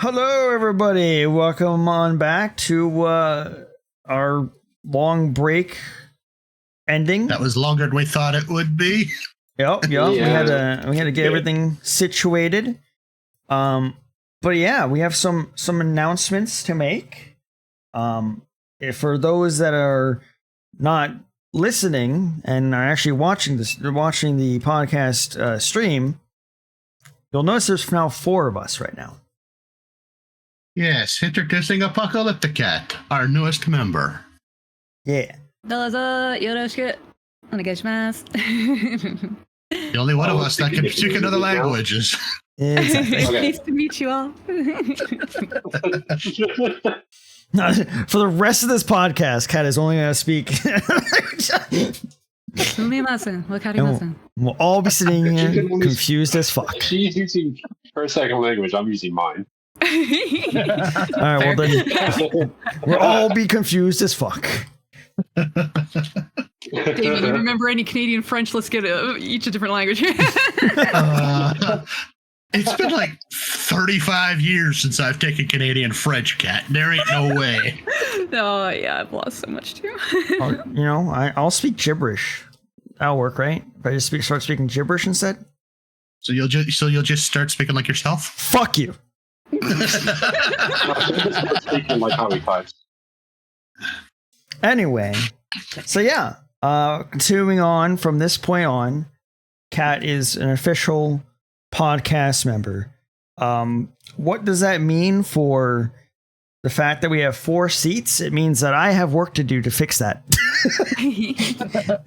Hello, everybody. Welcome on back to our long break ending. That was longer than we thought it would be. Yep. Yeah. We had to get everything situated. But yeah, we have some announcements to make. For those that are not listening and are actually watching the podcast stream, you'll notice there's now 4 of us right now. Yes, introducing Apocalyptic Cat, our newest member. Yeah. どうぞよろしくお願いします。 The only one of us that can speak another languages. Exactly. Nice to meet you all. For the rest of this podcast, Kat is only going to speak. すみません。わかりません。 We'll all be sitting here confused as fuck. She's using her second language. I'm using mine. All right, well then, we'll all be confused as fuck. David, you remember any Canadian French? Let's get each a different language. It's been like 35 years since I've taken Canadian French, Cat. There ain't no way. Oh, yeah, I've lost so much too. I'll speak gibberish. That'll work, right? If I just start speaking gibberish instead. So you'll just start speaking like yourself? Fuck you. Speaking like how he types. Anyway, so yeah, continuing on from this point on, Kat is an official podcast member. What does that mean for the fact that we have 4 seats? It means that I have work to do to fix that.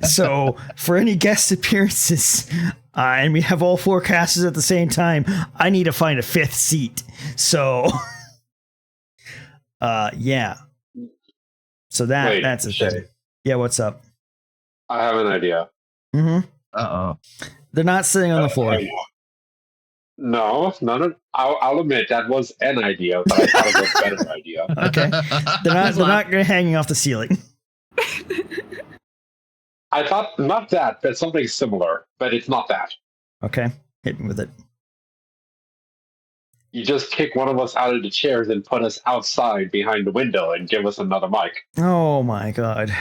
So for any guest appearances, and we have all 4 casters at the same time, I need to find a 5th seat. So, yeah. So that's a thing. Yeah, what's up? I have an idea. Mm-hmm. Uh-oh. They're not sitting on the floor. No, I'll admit that was an idea, but I thought it was a better idea. Okay. They're not hanging off the ceiling. I thought not that, but something similar, but it's not that. Okay. Hit me with it. You just kick one of us out of the chairs and put us outside behind the window and give us another mic. Oh my god.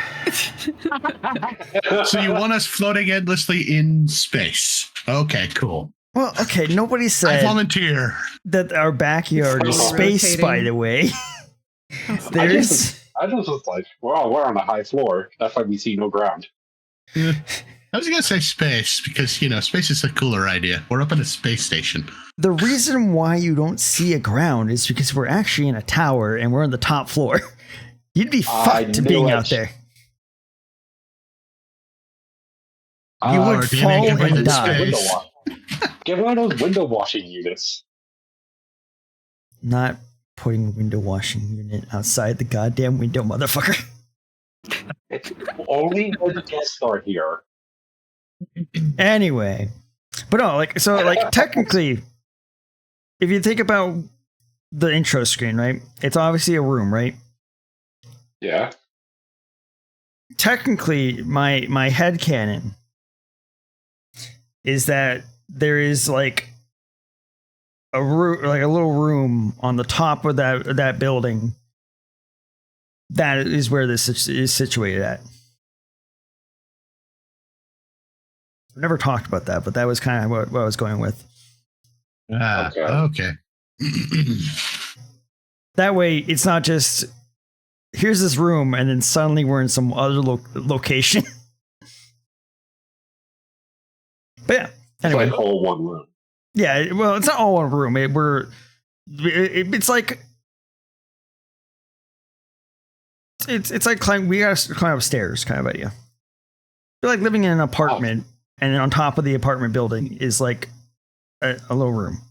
So you want us floating endlessly in space? Okay, cool. Well, okay, nobody I said volunteer. that our backyard is space, by the way. I just was like, well, we're on a high floor. That's why we see no ground. I was going to say space because, space is a cooler idea. We're up in a space station. The reason why you don't see a ground is because we're actually in a tower and we're on the top floor. You'd be fucked being out there. You would fall and die. Get one of those window washing units. Not putting a window washing unit outside the goddamn window, motherfucker. It's only when the guests are here. Anyway, but no, technically, if you think about the intro screen, right? It's obviously a room, right? Yeah. Technically, my headcanon is that there is like a room, like a little room on the top of that building. That is where this is situated at. I've never talked about that, but that was kind of what I was going with. Okay. That way, it's not just here's this room, and then suddenly we're in some other location. But yeah, anyway, It's like all one room. Yeah, well, it's not all one room. It's like it's like we gotta climb upstairs kind of idea. You're like living in an apartment, and then on top of the apartment building is like a little room.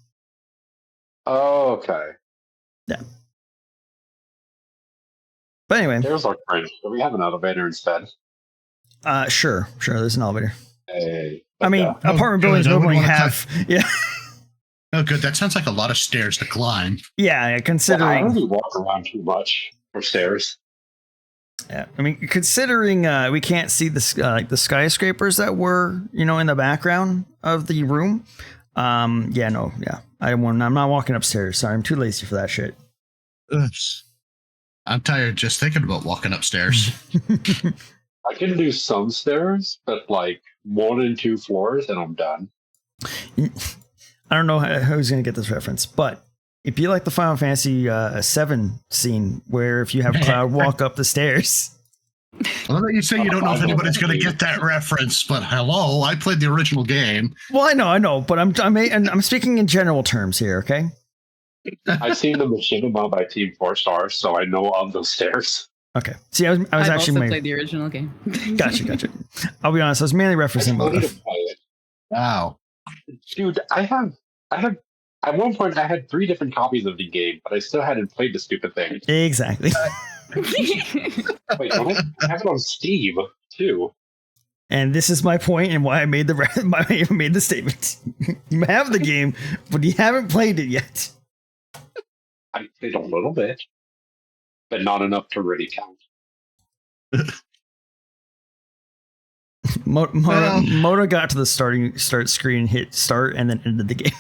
Oh, okay. Yeah. But anyway, There's our friend. Do we have an elevator instead? sure. There's an elevator. Hey. I mean, apartment buildings normally have. Yeah. Oh, good. That sounds like a lot of stairs to climb. Yeah, I don't considering. really walk around too much for stairs. Yeah, I mean, considering we can't see the skyscrapers that were, in the background of the room, Yeah, no, yeah. I'm not walking upstairs. Sorry, I'm too lazy for that shit. Oops. I'm tired just thinking about walking upstairs. I can do some stairs, but like 1 and 2 floors, and I'm done. I don't know who's gonna get this reference, but it'd be like the Final Fantasy 7 scene where if you have Cloud walk up the stairs. Well, you say you don't know if anybody's going to get that reference, but hello, I played the original game. Well, I know, but I'm speaking in general terms here, okay? I've seen the Machinima by Team 4 Stars, so I know of those stairs. Okay. See, I was I've actually also played the original game. Gotcha. I'll be honest, I was mainly I referencing still need Motive. to play it. Wow. Dude, I have at one point I had 3 different copies of the game, but I still hadn't played the stupid thing. Exactly. Wait, don't I have it on Steam too? And this is my point and why I made the statement. You have the game, but you haven't played it yet. I played a little bit, but not enough to really count. Moto got to the start screen, hit start, and then ended the game.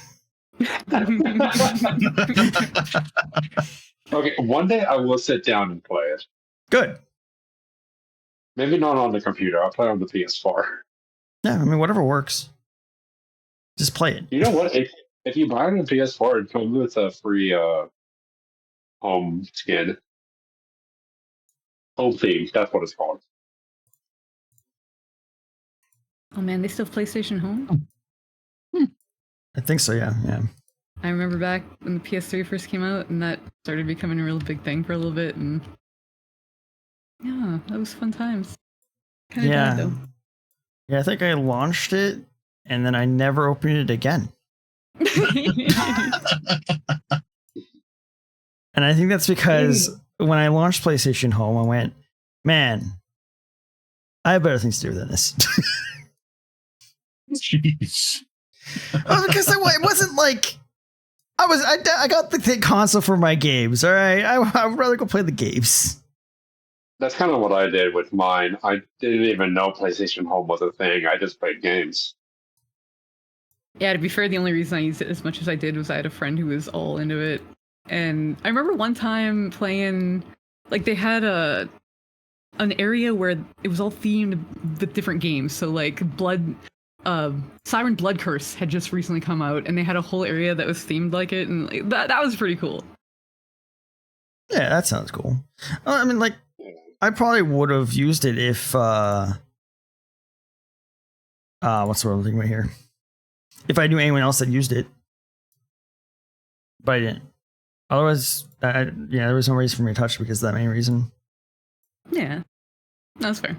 Okay, one day I will sit down and play it. Good. Maybe not on the computer. I'll play on the PS4. Yeah, I mean, whatever works. Just play it. You know what? If you buy it on PS4, it comes with a free home skin. Home theme, that's what it's called. Oh man, they still have PlayStation Home? I think so, yeah. I remember back when the PS3 first came out, and that started becoming a real big thing for a little bit, and yeah, that was fun times. Kinda died, though. Yeah, I think I launched it, and then I never opened it again. And I think that's because when I launched PlayStation Home, I went, man, I have better things to do than this. Jeez. Because it wasn't like I got the console for my games. All right, I would rather go play the games. That's kind of what I did with mine. I didn't even know PlayStation Home was a thing. I just played games. Yeah, to be fair, the only reason I used it as much as I did was I had a friend who was all into it. And I remember one time playing, like they had an area where it was all themed with different games. So like Siren Blood Curse had just recently come out, and they had a whole area that was themed like it, and like, that was pretty cool. Yeah, that sounds cool. I mean, like, I probably would have used it if what's the word I'm thinking about here? If I knew anyone else that used it, but I didn't. Otherwise, there was no reason for me to touch it because of that main reason. Yeah, that's fair.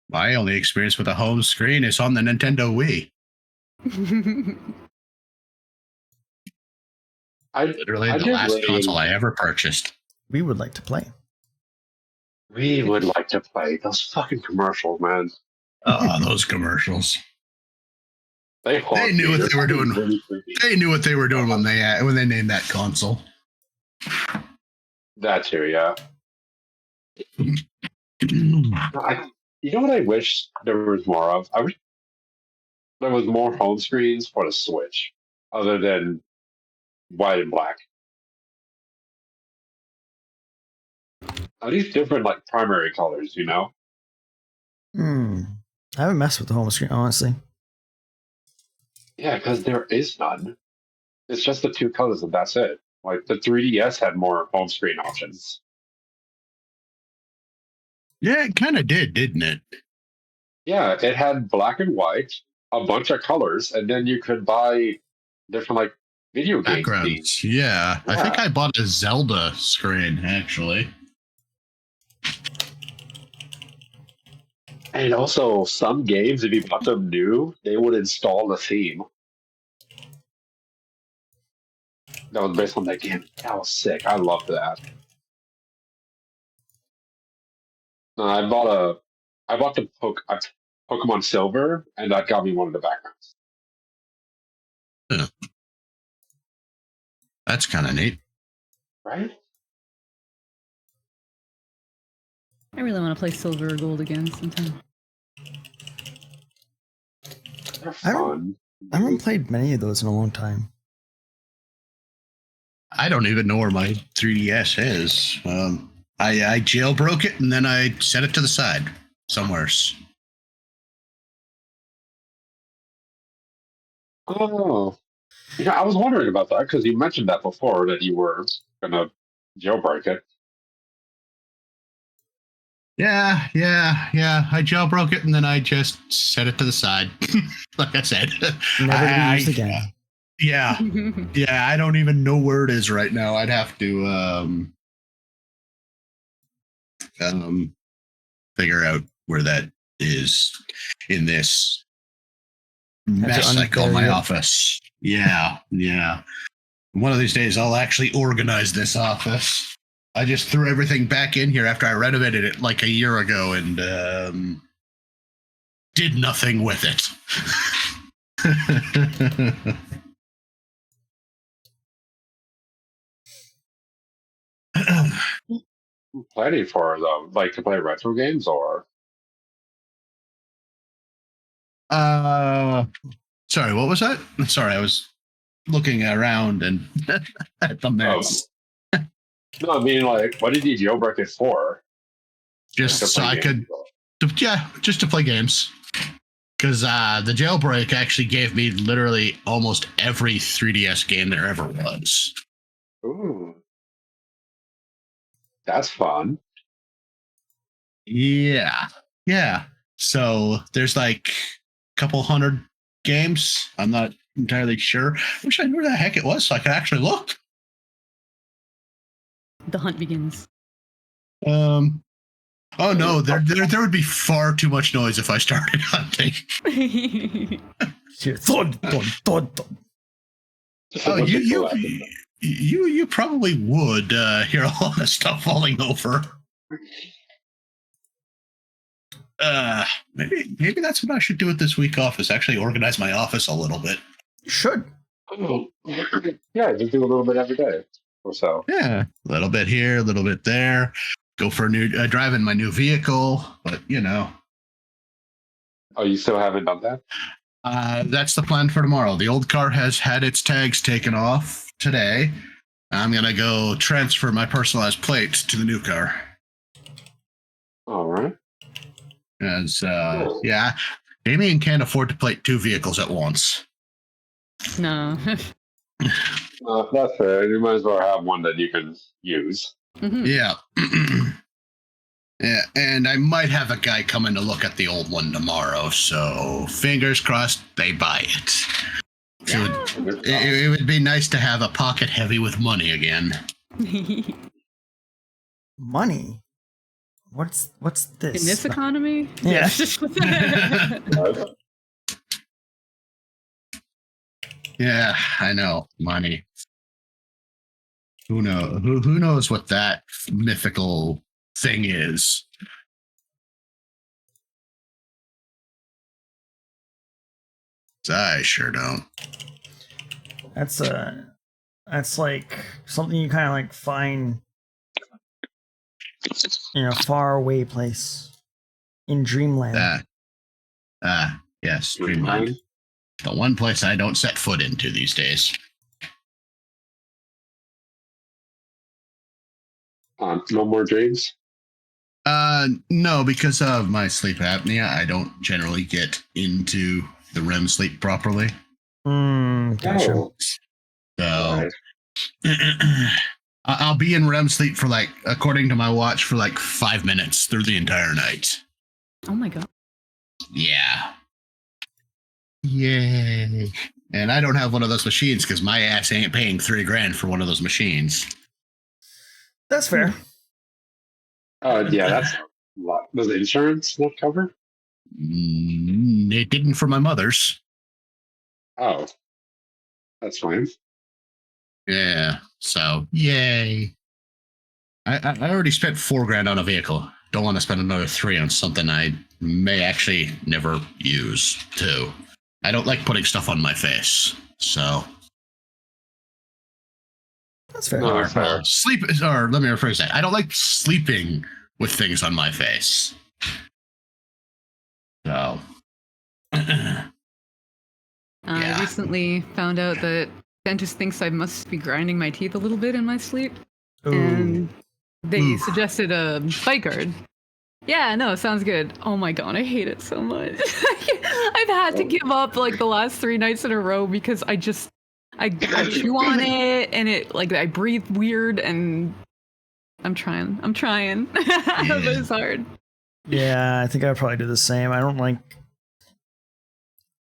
My only experience with a home screen is on the Nintendo Wii. Literally the last console I ever purchased. We would like to play. We would like to play those fucking commercials, man. Oh, those commercials. They knew what they were doing. Really creepy. They knew what they were doing when they named that console. That too, yeah. You know what I wish there was more of? I wish there was more home screens for the Switch, other than white and black. At least different, like, primary colors, you know? I haven't messed with the home screen, honestly. Yeah, because there is none. It's just the 2 colors and that's it. Like, the 3DS had more home screen options. Yeah, it kind of did, didn't it? Yeah, it had black and white, a bunch of colors, and then you could buy different, like, video game Backgrounds. themes. Yeah, I think I bought a Zelda screen, actually. And also, some games, if you bought them new, they would install the theme. That was based on that game. That was sick. I loved that. I bought the Pokemon Silver, and that got me one of the backgrounds. Yeah. That's kind of neat. Right? I really want to play Silver or Gold again sometime. They're I don't- fun. I haven't played many of those in a long time. I don't even know where my 3DS is. I jailbroke it and then I set it to the side somewhere. Oh, yeah. I was wondering about that because you mentioned that before that you were gonna jailbreak it. Yeah. I jailbroke it and then I just set it to the side. Like I said, Never to be I- used again. Yeah, I don't even know where it is right now. I'd have to figure out where that is in this mess I call my unbury it. office. Yeah. One of these days, I'll actually organize this office. I just threw everything back in here after I renovated it like a year ago and did nothing with it. Planning for though, like to play retro games or Sorry, what was that? Sorry, I was looking around and at the mess. no, I mean like what did you jailbreak it for? Just To so play I games? could, just to play games. Because the jailbreak actually gave me literally almost every 3DS game there ever was. Ooh, that's fun. Yeah. So there's like a couple hundred games. I'm not entirely sure. I wish I knew where the heck it was so I could actually look. The hunt begins. Oh no, there would be far too much noise if I started hunting. Here, thud, thud, thud, thud. Just a Oh, bunch of you collecting. you probably would hear a lot of stuff falling over. Maybe that's what I should do with this week off is actually organize my office a little bit. You should. Oh, yeah, just do a little bit every day or so. Yeah, a little bit here, a little bit there. Go for a new driving my new vehicle, but Oh, you still haven't done that? that's the plan for tomorrow. The old car has had its tags taken off today. I'm gonna go transfer my personalized plates to the new car. All right. As yeah, Damien can't afford to plate two vehicles at once. No. That's fair. You might as well have one that you can use. Mhm. Yeah. Yeah, and I might have a guy coming to look at the old one tomorrow, so fingers crossed they buy it. It would be nice to have a pocket heavy with money again. Money. What's this? In this economy? Yeah. Yeah, I know. Money. Who knows what that mythical thing is? I sure don't. That's like something you kind of like find in a far away place in dreamland. Yes, Dreamland. The one place I don't set foot into these days. No more dreams. No, because of my sleep apnea, I don't generally get into the REM sleep properly. Gotcha. Oh, So right. I'll be in REM sleep for like, according to my watch, for like 5 minutes through the entire night. Oh my god. Yeah. Yay. And I don't have one of those machines because my ass ain't paying $3,000 for one of those machines. That's fair. Yeah, that's a lot. Does the insurance not cover? It didn't for my mother's. Oh, that's fine. Yeah. So, yay. I already spent $4,000 on a vehicle. Don't want to spend another 3 on something I may actually never use too. I don't like putting stuff on my face. So, That's fair. No, that's fair. sleep, or let me rephrase that. I don't like sleeping with things on my face. So, Yeah. I recently found out that dentist thinks I must be grinding my teeth a little bit in my sleep, and they Ooh. suggested a bite guard. Yeah, no, sounds good. Oh my god, I hate it so much. I've had to give up like the last 3 nights in a row because I chew on it and it like I breathe weird and I'm trying. But it's hard. Yeah, I think I'd probably do the same. I don't like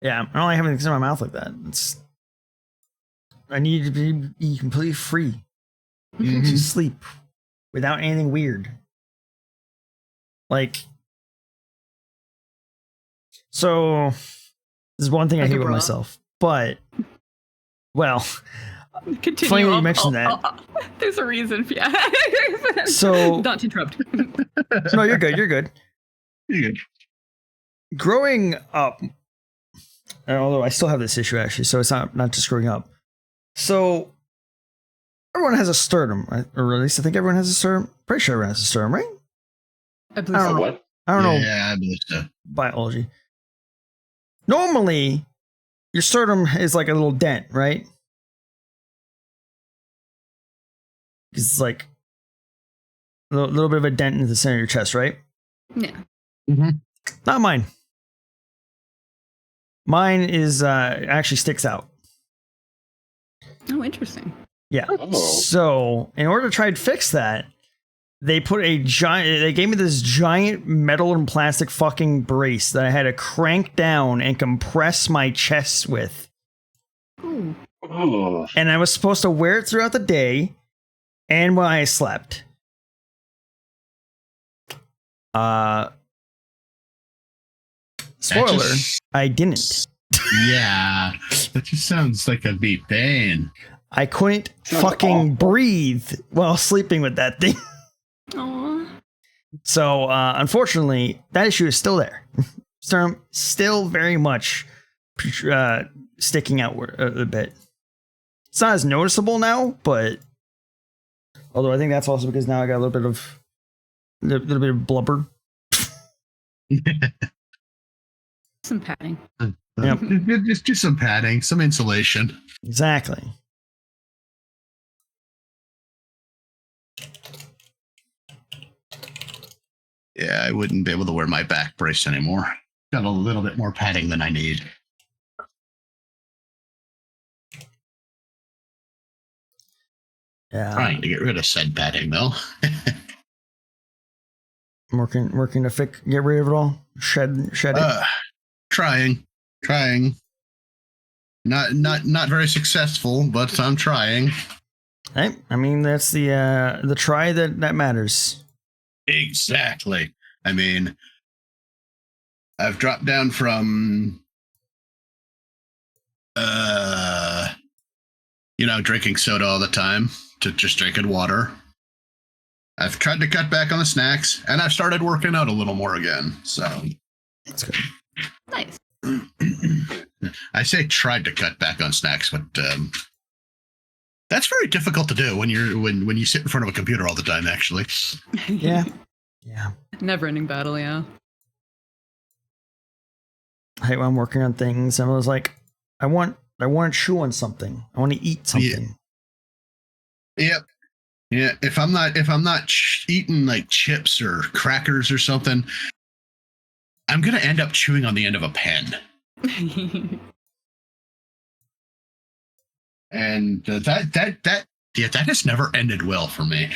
having things in my mouth like that. I need to be completely free to sleep without anything weird. Like, so this is one thing I hate with myself, but well, Continue. funny that you mentioned that. There's a reason. Yeah. So not to interrupt. no, you're good. You're good. You're good. Growing up, and although I still have this issue actually, so it's not just growing up. So everyone has a sternum, right? Or at least I think everyone has a sternum. Pretty sure everyone has a sternum, right? I believe so. What? I don't know Yeah, I believe so. biology. Normally, your sternum is like a little dent, right? It's like a little bit of a dent in the center of your chest, right? Yeah. Not mine. Mine is actually sticks out. Oh, interesting. Yeah. Oh. So in order to try and fix that, they gave me this giant metal and plastic fucking brace that I had to crank down and compress my chest with. Ooh. Oh. And I was supposed to wear it throughout the day and when I slept. Spoiler, I didn't. Yeah, that just sounds like a deep pain. I couldn't fucking breathe while sleeping with that thing. Aw. So, unfortunately, that issue is still there. Sternum still very much sticking out a bit. It's not as noticeable now, but although I think that's also because now I got a little bit of blubber. Some padding. Yep. Just some padding, some insulation. Exactly. Yeah, I wouldn't be able to wear my back brace anymore. Got a little bit more padding than I need. Yeah. Trying to get rid of said padding though. I'm working to get rid of it all. Shed it. Trying. Not very successful, but I'm trying. Hey, I mean that's the try that matters. Exactly. I mean, I've dropped down from drinking soda all the time to just drinking water. I've tried to cut back on the snacks, and I've started working out a little more again. So That's good. Nice. I say tried to cut back on snacks, but that's very difficult to do when you sit in front of a computer all the time. Actually, Yeah. Never-ending battle. Yeah. I hate when I'm working on things and I was like, I want to chew on something. I want to eat something. Yep. Yeah. If I'm not eating like chips or crackers or something, I'm gonna end up chewing on the end of a pen. And that has never ended well for me.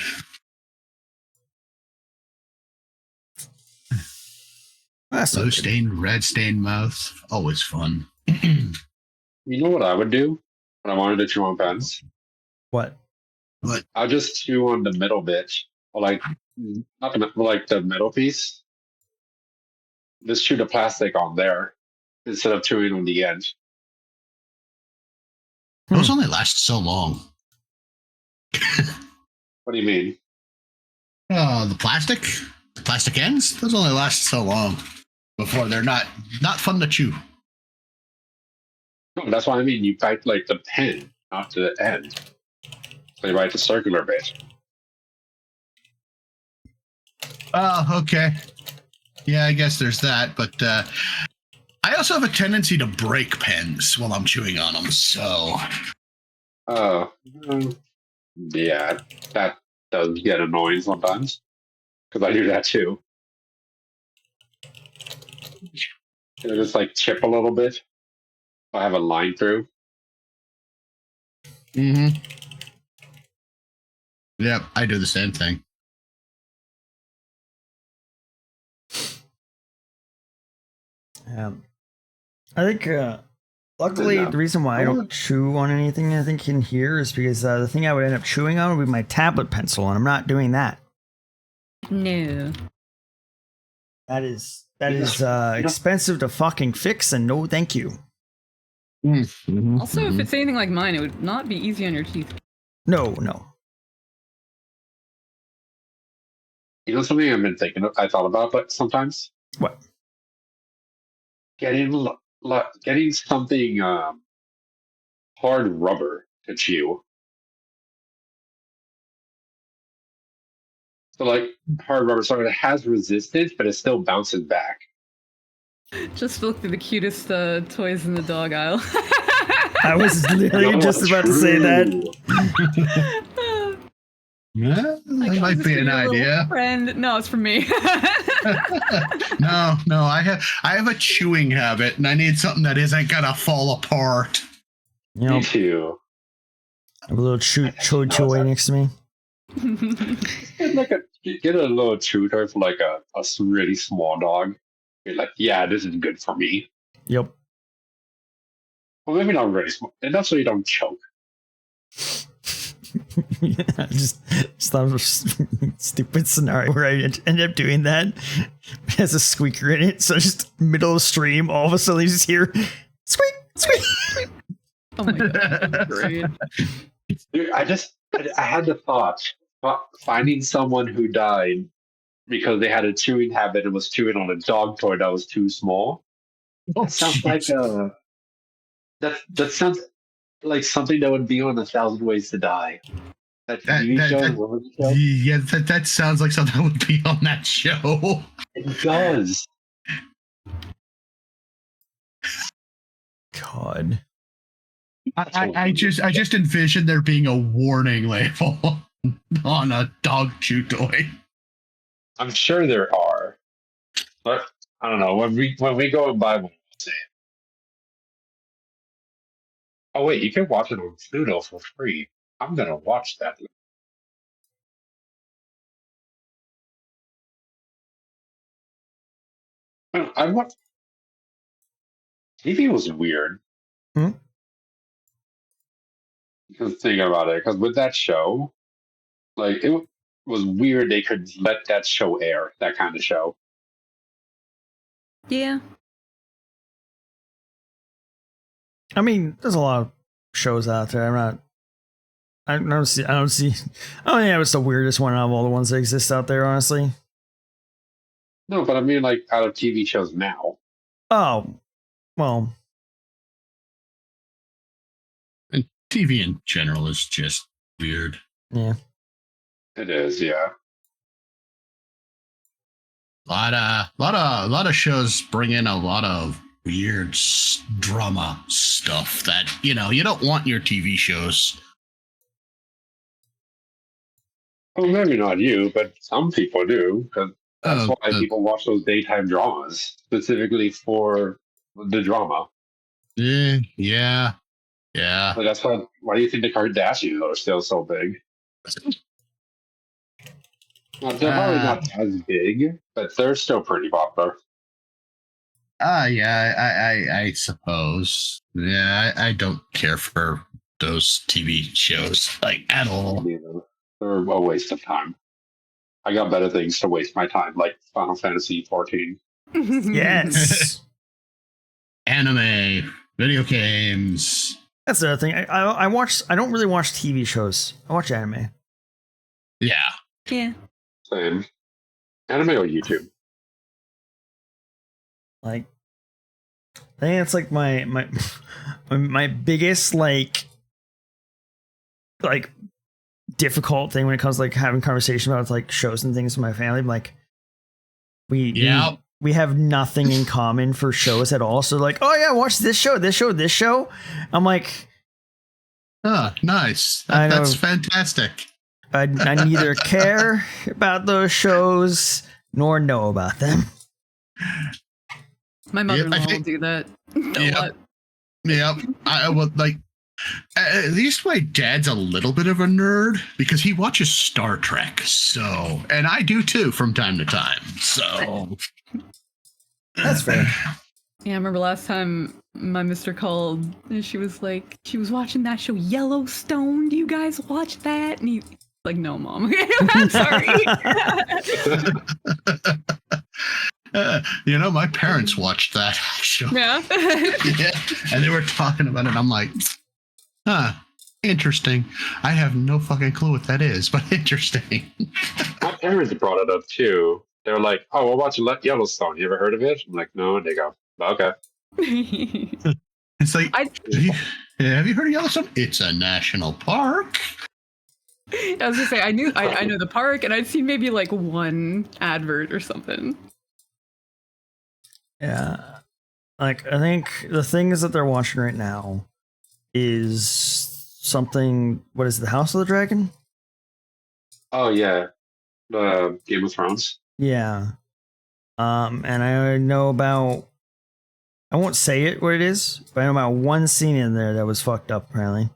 That's Blue stained, red stained mouth, always fun. You know what I would do when I wanted to chew on pens? What? But I'll just chew on the middle bit, or like not the middle piece. Just chew the plastic on there instead of chewing on the edge. those only last so long. What do you mean? The plastic ends, those only last so long before they're not fun to chew. No, that's what I mean. You bite like the pen, not the end. So you bite the circular bit. Oh, okay. Yeah, I guess there's that, but I also have a tendency to break pens while I'm chewing on them, so. Yeah, that does get annoying sometimes because I do that too. It'll just like chip a little bit. I have a line through. Mm-hmm. Yep, I do the same thing. I think, luckily, the reason why I don't chew on anything I think in here is because the thing I would end up chewing on would be my tablet pencil, and I'm not doing that. No. That is expensive to fucking fix, and no thank you. Mm-hmm. Also, if it's anything like mine, it would not be easy on your teeth. No. You know something I've been thinking of, I thought about, but sometimes What? getting something hard rubber to chew. So like hard rubber, so it has resistance, but it still bounces back. Just look through the cutest toys in the dog aisle. I was literally No, just about to say that. Yeah, that might be an idea. Friend, no, it's for me. No, I have a chewing habit, and I need something that isn't gonna fall apart. You know, Me too. I have a little chew toy next to me. Get a little chew toy for like a really small dog. You're like, yeah, this is good for me. Yep. Well, maybe not really small enough so you don't choke. I just thought of a stupid scenario where I end up doing that. It has a squeaker in it, so just middle of stream, all of a sudden you just hear squeak, squeak. Oh my god, great. Dude, I had the thought finding someone who died because they had a chewing habit and was chewing on a dog toy that was too small. That sounds like that sounds like something that would be on 1,000 Ways to Die. That sounds like something that would be on that show. It does. God. I just envision there being a warning label on a dog chew toy. I'm sure there are, but I don't know. When we go and buy one, we'll see. Oh wait, you can watch it on Pluto for free. I'm gonna watch that. I watched. TV was weird. Hmm? Because think about it, because with that show, like it was weird they could let that show air, that kind of show. Yeah. I mean, there's a lot of shows out there. I don't think it was the weirdest one out of all the ones that exist out there, honestly. No, but I mean, like out of TV shows now. Oh, well. And TV in general is just weird. Yeah. It is, yeah. A lot of shows bring in a lot of weird drama stuff that you don't want in your TV shows. Well, maybe not you, but some people do, because that's why people watch those daytime dramas specifically for the drama. Yeah. But that's why. Why do you think the Kardashians are still so big? Well, they're probably not as big, but they're still pretty popular. Yeah, I suppose. Yeah, I don't care for those TV shows like at all. They're a waste of time. I got better things to waste my time, like Final Fantasy 14. Yes. Anime, video games. That's the other thing. I don't really watch TV shows. I watch anime. Yeah. Yeah. Same. Anime or YouTube? Like, I think it's like my biggest like difficult thing when it comes to like having conversation about like shows and things with my family. Like we we have nothing in common for shows at all. So like, oh yeah, watch this show, this show, this show. I'm like, Nice. I know. That's fantastic. I neither care about those shows nor know about them. My mother-in-law will think- do that. A Yep. lot. Yep. I would like. At least my dad's a little bit of a nerd because he watches Star Trek. So, and I do too from time to time. So That's fair. Yeah, I remember last time my mister called and she was watching that show Yellowstone. Do you guys watch that? And he's like, no, Mom. I'm sorry. My parents watched that show. Yeah. Yeah, and they were talking about it. I'm like, interesting. I have no fucking clue what that is, but interesting. My parents brought it up too. They were like, "Oh, we'll watch Yellowstone. You ever heard of it?" I'm like, "No." And they go, "Okay." It's like, have you heard of Yellowstone? It's a national park. I was gonna say I know the park, and I'd seen maybe like one advert or something. Yeah. Like, I think the things that they're watching right now is something, what is it, the House of the Dragon? Oh yeah, the Game of Thrones. Yeah. And I know about, I won't say it what it is, but I know about one scene in there that was fucked up apparently.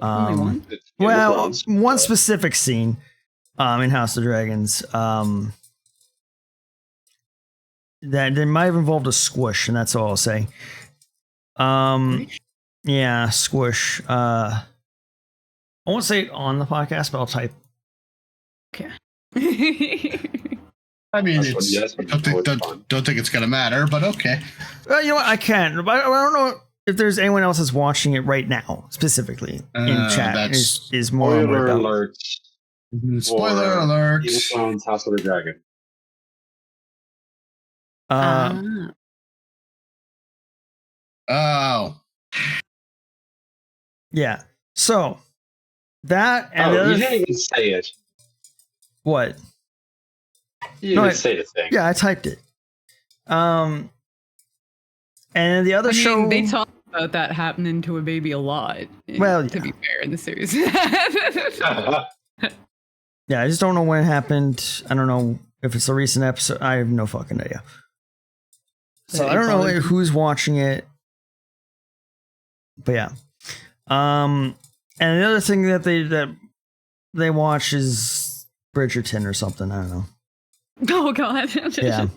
Only one? It's Game of Well, Thrones. one specific scene in House of Dragons that they might have involved a squish, and that's all I'll say. Yeah, squish. I won't say it on the podcast, but I'll type. Okay. I mean, That's what- it's, yes, but it's fun. don't think it's gonna matter, but okay. Well, you know what? I can, but I don't know if there's anyone else that's watching it right now, specifically in chat. That's- Is more on Spoiler my belt. alert. Spoiler for alert. Game of Thrones, House of the Dragon. Oh, Yeah. So that and the Oh, other you didn't even say it. what? You No, didn't say the thing. Yeah, I typed it. And then the other show they talk about that happening to a baby a lot. Well, to yeah. be fair, in the series. Yeah, I just don't know when it happened. I don't know if it's a recent episode. I have no fucking idea. So I don't know who's watching it. But yeah. And the other thing that they watch is Bridgerton or something. I don't know. Oh god. Yeah.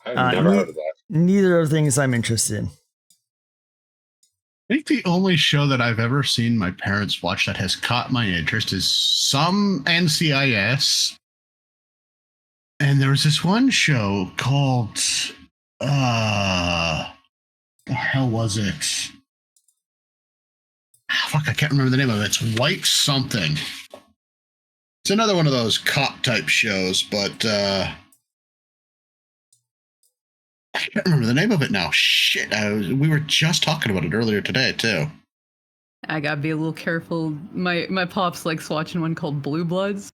I've never heard of that. Neither of the things I'm interested in. I think the only show that I've ever seen my parents watch that has caught my interest is some NCIS. And there was this one show called the hell was it? Fuck, I can't remember the name of it. It's White something. It's another one of those cop type shows, but I can't remember the name of it now. Shit, we were just talking about it earlier today too. I gotta be a little careful. My pops likes watching one called Blue Bloods.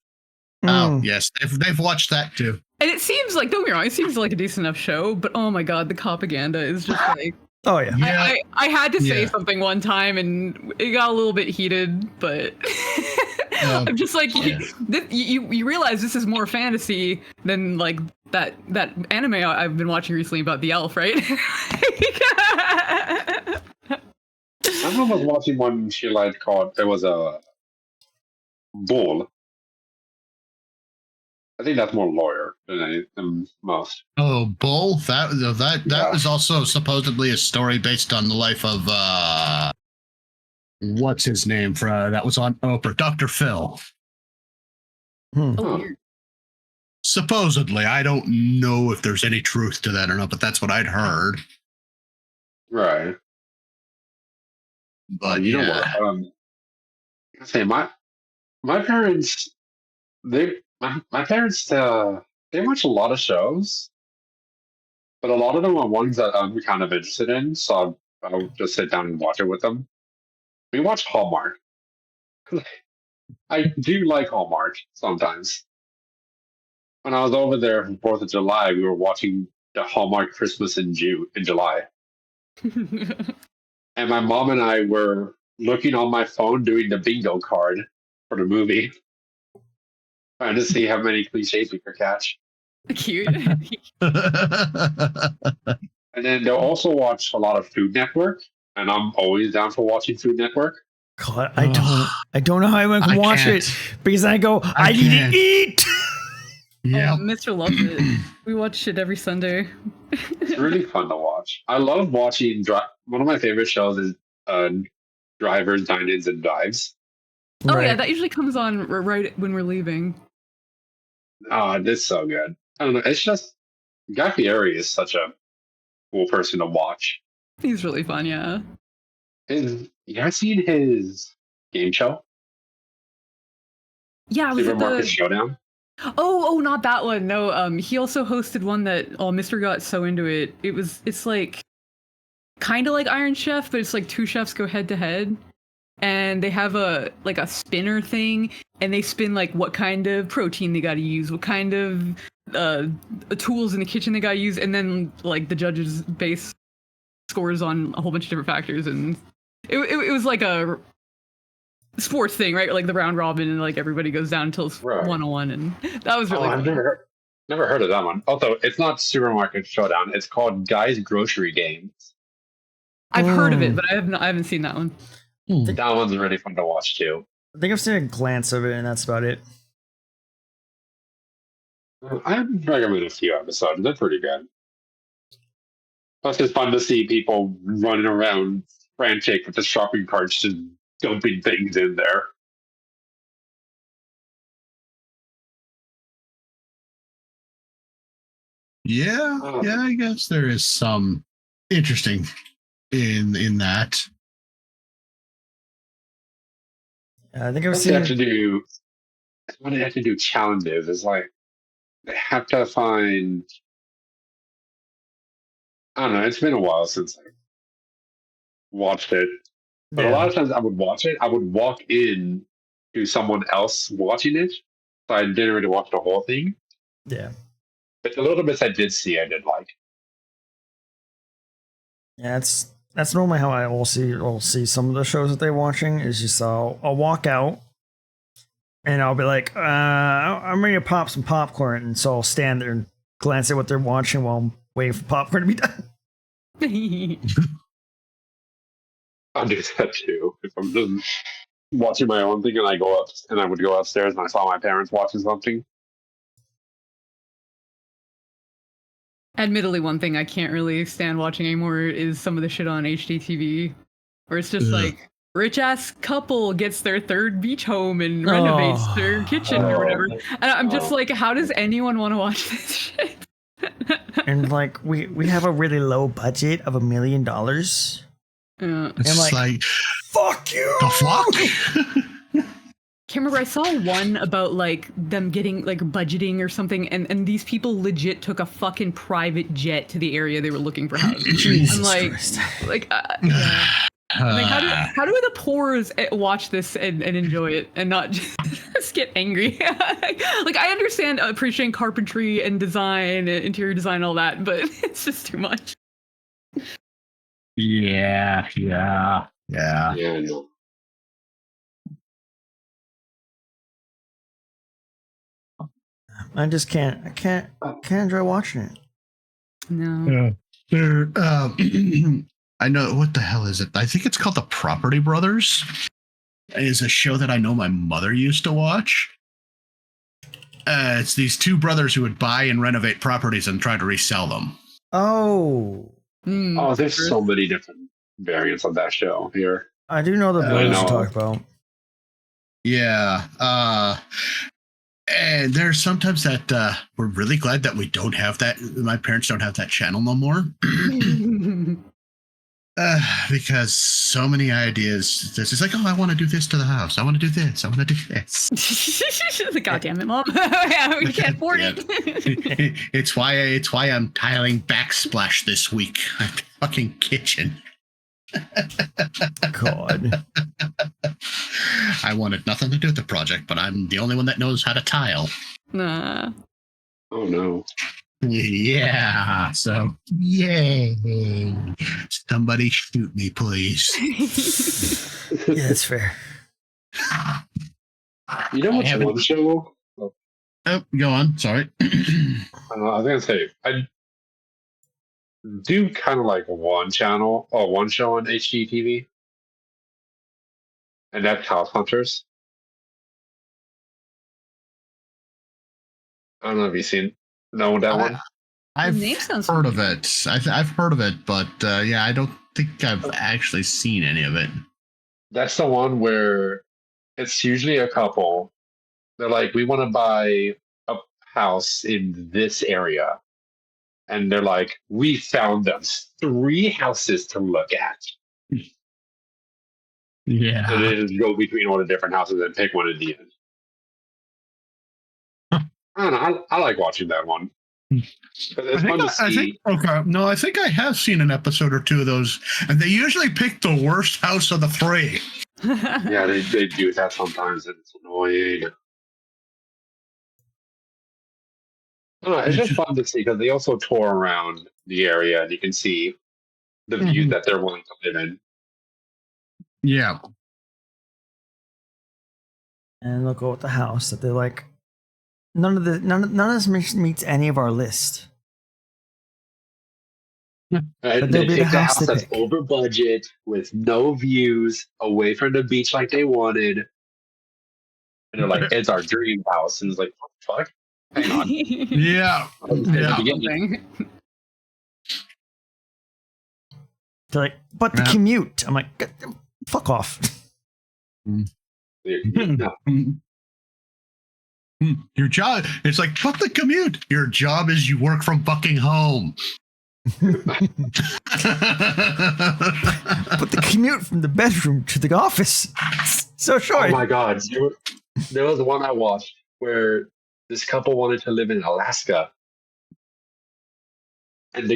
Oh Mm. yes, they've watched that too. And it seems like, don't get me wrong, it seems like a decent enough show, but oh my god, the propaganda is just like Oh yeah. Yeah, I had to say Yeah. something one time and it got a little bit heated, but I'm just like, yeah. you realize this is more fantasy than like that anime I've been watching recently about the elf, right? I was watching one she liked called, there was a Bull. I think that's more lawyer than most. Oh, Bull. That Yeah. was also supposedly a story based on the life of what's his name? That was on Oprah, Dr. Phil. Hmm. Oh, weird. Supposedly, I don't know if there's any truth to that or not, but that's what I'd heard. Right. But You know yeah. what? I say my parents, my parents they watch a lot of shows, but a lot of them are ones that I'm kind of interested in, so I'll just sit down and watch it with them. We watch Hallmark. I do like Hallmark sometimes. when I was over there for 4th of July, we were watching the Hallmark Christmas in July. And my mom and I were looking on my phone doing the bingo card for the movie, trying to see how many cliches we could catch. Cute. And then they'll also watch a lot of Food Network, and I'm always down for watching Food Network. God, I don't know how anyone can I watch can't. it because I go, I need can't. to eat. Yeah. Oh, Mr. loves it. We watch it every Sunday. It's really fun to watch. I love watching. One of my favorite shows is Drivers, Dine-ins, and Dives. Oh yeah, Right. that usually comes on right when we're leaving. Oh, this is so good. I don't know. It's just Guy Fieri is such a cool person to watch. He's really fun, yeah. You guys seen his game show, Yeah, was it Supermarket the Showdown? Oh, not that one. No, he also hosted one that Mr. got so into it. It's like kind of like Iron Chef, but it's like two chefs go head to head, and they have a spinner thing, and they spin like what kind of protein they got to use, what kind of tools in the kitchen they got to use, and then like the judges base scores on a whole bunch of different factors, and it was like a sports thing, right? Like the round robin, and like everybody goes down until it's Right. 1-on-1, and that was really I've fun. never heard of that one. Although it's not Supermarket Showdown, it's called Guy's Grocery Games. I've heard of it, but I haven't seen that one. That one's really fun to watch too. I think I've seen a glance of it, and that's about it. I recommend a few episodes. They're pretty good. Plus, it's fun to see people running around frantic with the shopping carts, just dumping things in there. Yeah, yeah, I guess there is some interesting in that. I think I've What they have to seen. do, when they have to do challenges, is like they have to find. I don't know. It's been a while since I watched it, but a lot of times I would watch it. I would walk in to someone else watching it, so I didn't really watch the whole thing. Yeah. But the little bits I did see, I did like. Yeah, that's normally how I will see some of the shows that they're watching. Is just I'll walk out, and I'll be like, I'm ready to pop some popcorn, and so I'll stand there and glance at what they're watching while I'm waiting for popcorn to be done. I'll do that too. If I'm just watching my own thing and I go up and I would go upstairs and I saw my parents watching something. Admittedly, one thing I can't really stand watching anymore is some of the shit on HDTV, where it's just Ugh. like rich ass couple gets their third beach home and renovates their kitchen or whatever. And I'm just like, how does anyone want to watch this shit? And like we have a really low budget of $1 million. Yeah. It's like- like Fuck you. the fuck. Can't remember. I saw one about like them getting like budgeting or something, and these people legit took a fucking private jet to the area they were looking for houses. Jesus I'm like, Christ. yeah. Like how do the poors watch this and enjoy it and not just get angry? Like I understand appreciating carpentry and design, and interior design, and all that, but it's just too much. Yeah. Yeah, I know. I just can't. I can't enjoy watching it. No. There, I know, what the hell is it? I think it's called The Property Brothers. It is a show that I know my mother used to watch. It's these two brothers who would buy and renovate properties and try to resell them. Oh, Oh, there's so many different variants of that show here. I do know the I brothers you know. talk about. Yeah. And there's sometimes that we're really glad that we don't have that. My parents don't have that channel no more. Because so many ideas. This is like, oh, I want to do this to the house. I want to do this. I want to do this. God damn it, Mom. Yeah, we can't afford Yeah. it. It's why I'm tiling backsplash this week. The fucking kitchen. God. I wanted nothing to do with the project, but I'm the only one that knows how to tile. Nah. no. Yeah. So, yay. Somebody shoot me, please. Yeah, that's fair. You know what's one show? Oh, go on. Sorry. I was gonna say I do kind of like one channel or one show on HGTV, and that's House Hunters. I don't know if you've know that one. I've name sounds heard of familiar. it. I've heard of it, but yeah, I don't think I've actually seen any of it. That's the one where it's usually a couple. They're like, we want to buy a house in this area. And they're like, we found them 3 houses to look at. Yeah. So they just go between all the different houses and pick one at the end. Huh. I don't know. I like watching that one. 'Cause it's fun to see. I think I have seen an episode or two of those, and they usually pick the worst house of the 3. Yeah, they do that sometimes, and it's annoying. I don't know, it's just fun to see because they also tour around the area and you can see the view that they're willing to live in. Yeah. And they'll go with the house that they're like, none of this meets any of our list. Right? But They they'll be pick the a house house they that's pick. over budget with no views, away from the beach like they wanted. And they're like, it's our dream house. And it's like, fuck? Hang on. Yeah. I was at the Yeah. beginning. They're like, but the Yeah. commute. I'm like, fuck off. No. Your job, it's like, fuck the commute. Your job is you work from fucking home. But the commute from the bedroom to the office, so short. Oh my god. There was one I watched where this couple wanted to live in Alaska. And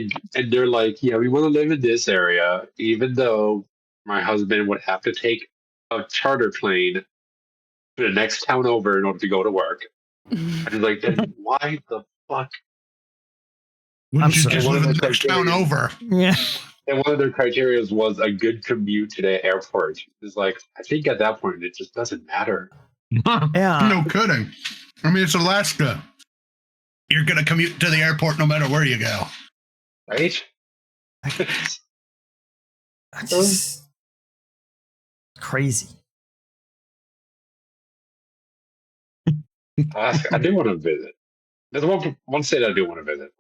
they're like, yeah, we want to live in this area, even though my husband would have to take a charter plane to the next town over in order to go to work. And it's like, then why the fuck? Wouldn't you sorry. just One live of in the the next town criteria- over? Yeah. And one of their criteria was a good commute to the airport. It's like, I think at that point, it just doesn't matter. Yeah. No kidding. I mean, it's Alaska. You're going to commute to the airport no matter where you go. Right? That's just crazy. Alaska, I do want to visit. There's one state I do want to visit.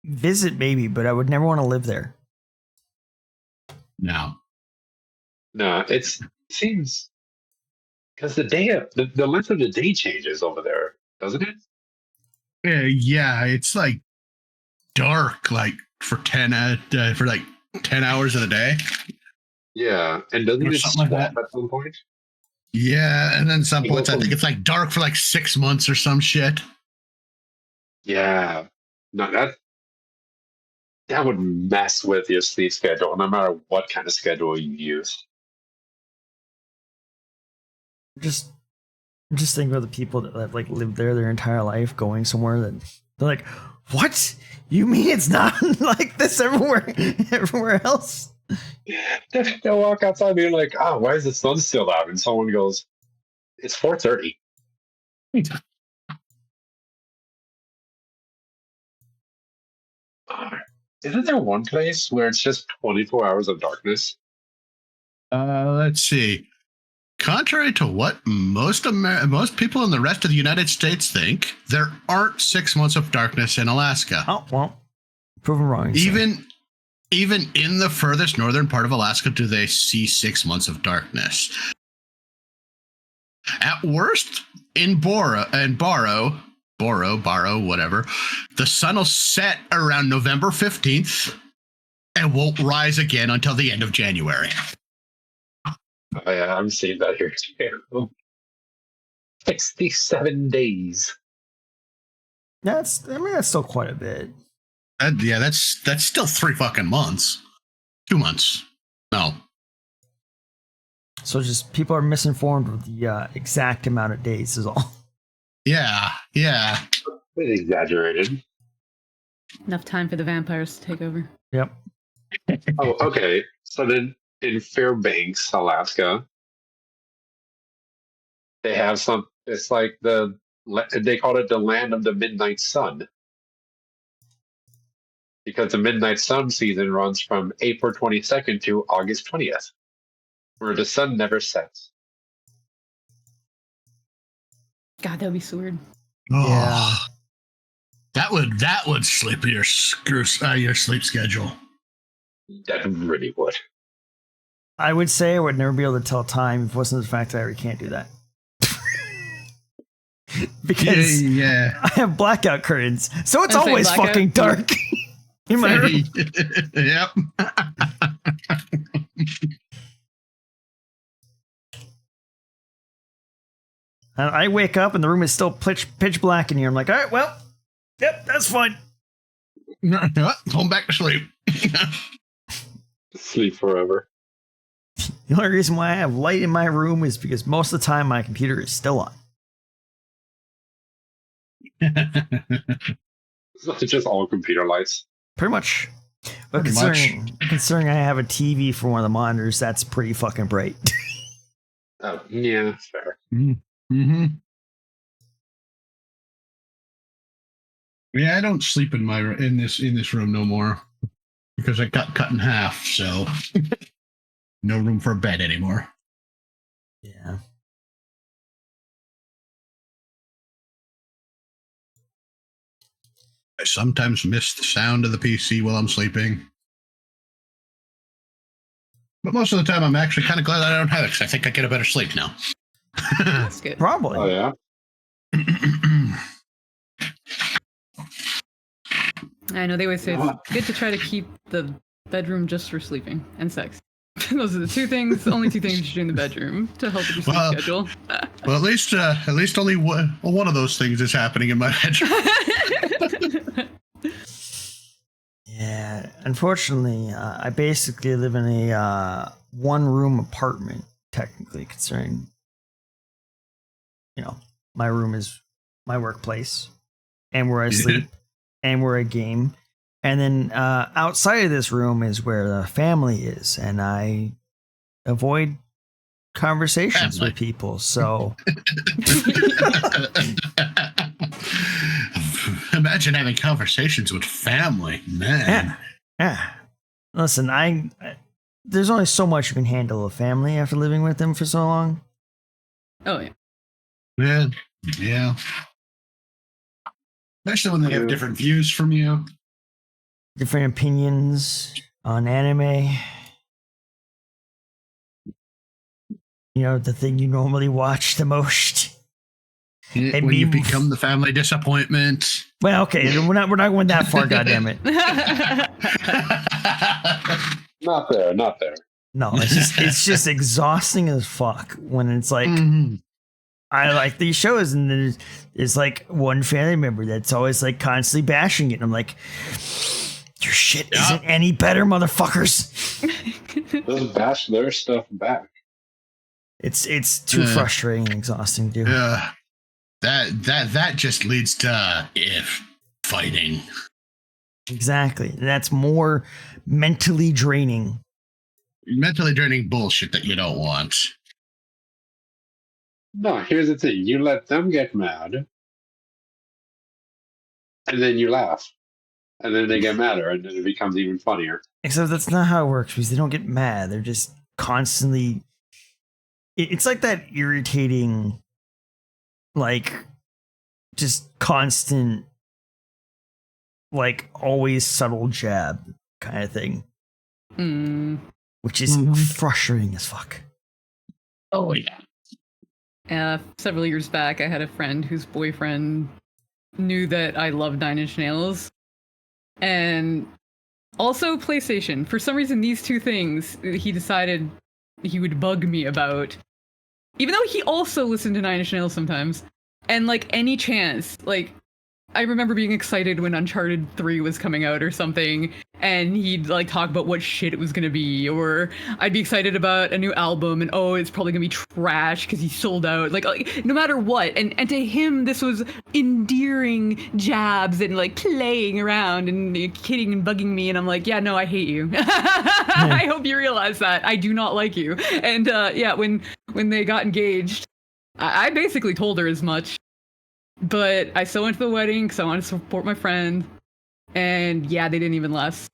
Visit maybe, but I would never want to live there. No. No, it seems because the length of the day changes over there, doesn't it? Yeah, it's like dark, like for 10 hours of the day. Yeah, and doesn't Or it something like swap at some point? Yeah, and then some You go points I from- think it's like dark for like 6 months or some shit. Yeah, no, that would mess with your sleep schedule, no matter what kind of schedule you use. Just think about the people that have like lived there their entire life, going somewhere that they're like, what? You mean it's not like this everywhere else? They'll walk outside being like, "Oh, why is the sun still out?" And someone goes, "It's 4:30." Isn't there one place where it's just 24 hours of darkness? Let's see. Contrary to what most people in the rest of the United States think, there aren't 6 months of darkness in Alaska. Oh well, proven wrong. so. Even in the furthest northern part of Alaska, do they see 6 months of darkness? At worst, in Barrow, whatever, the sun will set around November 15th and won't rise again until the end of January. Oh, yeah, I'm seeing that here too. 67 days. that's still quite a bit. Yeah, that's still 3 fucking months. 2 months. No. So just people are misinformed with the exact amount of days is all. Yeah. bit exaggerated. Enough time for the vampires to take over. Yep. Oh, okay. So then in Fairbanks, Alaska, they have some. It's like they call it the land of the midnight sun because the midnight sun season runs from April 22nd to August 20th, where the sun never sets. God, that would be so weird. Oh, that would slip your sleep schedule. That really would. I would say I would never be able to tell time if it wasn't the fact that I already can't do that. Because Yeah. I have blackout curtains, so it's I say always blackout? fucking dark in my room. Yep. And I wake up and the room is still pitch black in here. I'm like, all right, well, yep, that's fine. Going back to sleep. Sleep forever. The only reason why I have light in my room is because most of the time my computer is still on. So it's just all computer lights. Pretty much. But Pretty considering I have a TV for one of the monitors, that's pretty fucking bright. Oh, yeah, fair. Mm-hmm. Yeah, I don't sleep in this room no more because I got cut in half, so no room for a bed anymore. Yeah. I sometimes miss the sound of the PC while I'm sleeping. But most of the time, I'm actually kind of glad that I don't have it because I think I get a better sleep now. That's good. Probably. Oh, yeah? I know they always say it's good to try to keep the bedroom just for sleeping and sex. Those are the only two things you should do in the bedroom to help with your sleep schedule. Well, at least only one of those things is happening in my bedroom. Yeah. Unfortunately, I basically live in a one-room apartment, technically, considering, my room is my workplace and where I sleep and where I game. And then outside of this room is where the family is, and I avoid conversations with people. So imagine having conversations with family, man. yeah. Listen, there's only so much you can handle a family after living with them for so long. Oh yeah. Yeah. Especially when they have different views from you. Different opinions on anime. The thing you normally watch the most. When you become the family disappointment. Well, okay, we're not going that far, goddammit. Not there. No, it's just exhausting as fuck when it's like I like these shows and there's like one family member that's always like constantly bashing it. And I'm like, your shit isn't any better, motherfuckers. They'll bash their stuff back. It's too frustrating and exhausting, dude. Yeah. That just leads to fighting. Exactly. That's more mentally draining. Mentally draining bullshit that you don't want. No, here's the thing. You let them get mad, and then you laugh. And then they get madder, and then it becomes even funnier. Except that's not how it works, because they don't get mad. They're just constantly... It's like that irritating, like, just constant, like, always subtle jab kind of thing. Which is frustrating as fuck. Oh, yeah. Several years back, I had a friend whose boyfriend knew that I loved Nine Inch Nails. And also PlayStation. For some reason, these two things he decided he would bug me about. Even though he also listened to Nine Inch Nails sometimes. And, like, any chance, like, I remember being excited when Uncharted 3 was coming out or something, and he'd like talk about what shit it was gonna be, or I'd be excited about a new album, and oh, it's probably gonna be trash because he sold out. Like no matter what, and to him, this was endearing jabs and like playing around and kidding and bugging me, and I'm like, yeah, no, I hate you. I hope you realize that I do not like you. And yeah, when they got engaged, I basically told her as much. But I still went to the wedding because I wanted to support my friend. And yeah, they didn't even last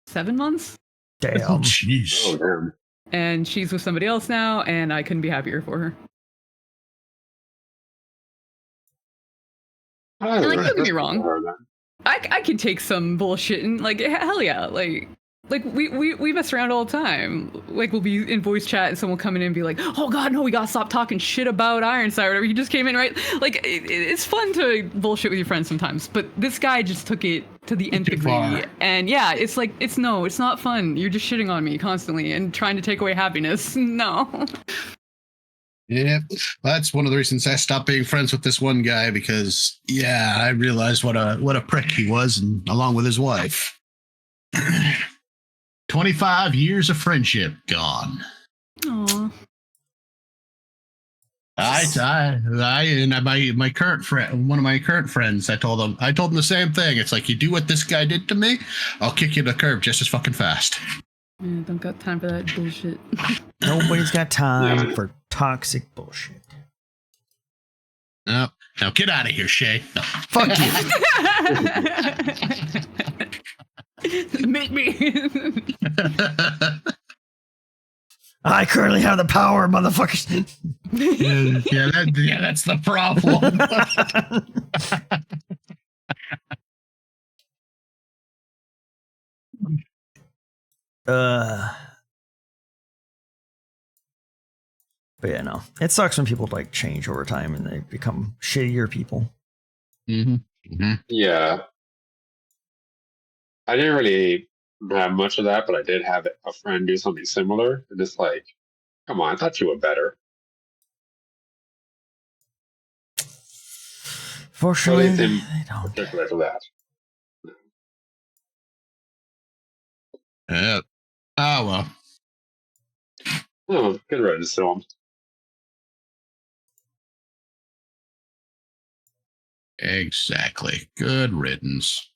7 months. Oh, Damn. jeez. Oh, damn. And she's with somebody else now, and I couldn't be happier for her. Oh, Like, don't get me that's wrong. hard, man. I could take some bullshit and like hell yeah, like we mess around all the time. Like we'll be in voice chat and someone will come in and be like, oh god, no, we gotta stop talking shit about Ironside or whatever. He just came in, right? Like it's fun to bullshit with your friends sometimes, but this guy just took it to the nth Too degree. far. And yeah, it's like it's not fun. You're just shitting on me constantly and trying to take away happiness. No. Yeah, that's one of the reasons I stopped being friends with this one guy because, yeah, I realized what a prick he was, and along with his wife. 25 years of friendship gone. Aw. My current friend, one of my current friends, I told him the same thing. It's like, you do what this guy did to me, I'll kick you to the curb just as fucking fast. Yeah, don't got time for that bullshit. Nobody's got time for toxic bullshit. No, now get out of here, Shay. No. Fuck you. Make me. I currently have the power, motherfuckers. yeah, that's the problem. But yeah, no. It sucks when people like change over time and they become shittier people. Mm-hmm. Mm-hmm. Yeah. I didn't really have much of that, but I did have a friend do something similar. And it's like, come on, I thought you were better. Fortunately, Well, they in don't. particular to that. Yeah. Oh, well. Oh, good riddance to them. Exactly. Good riddance.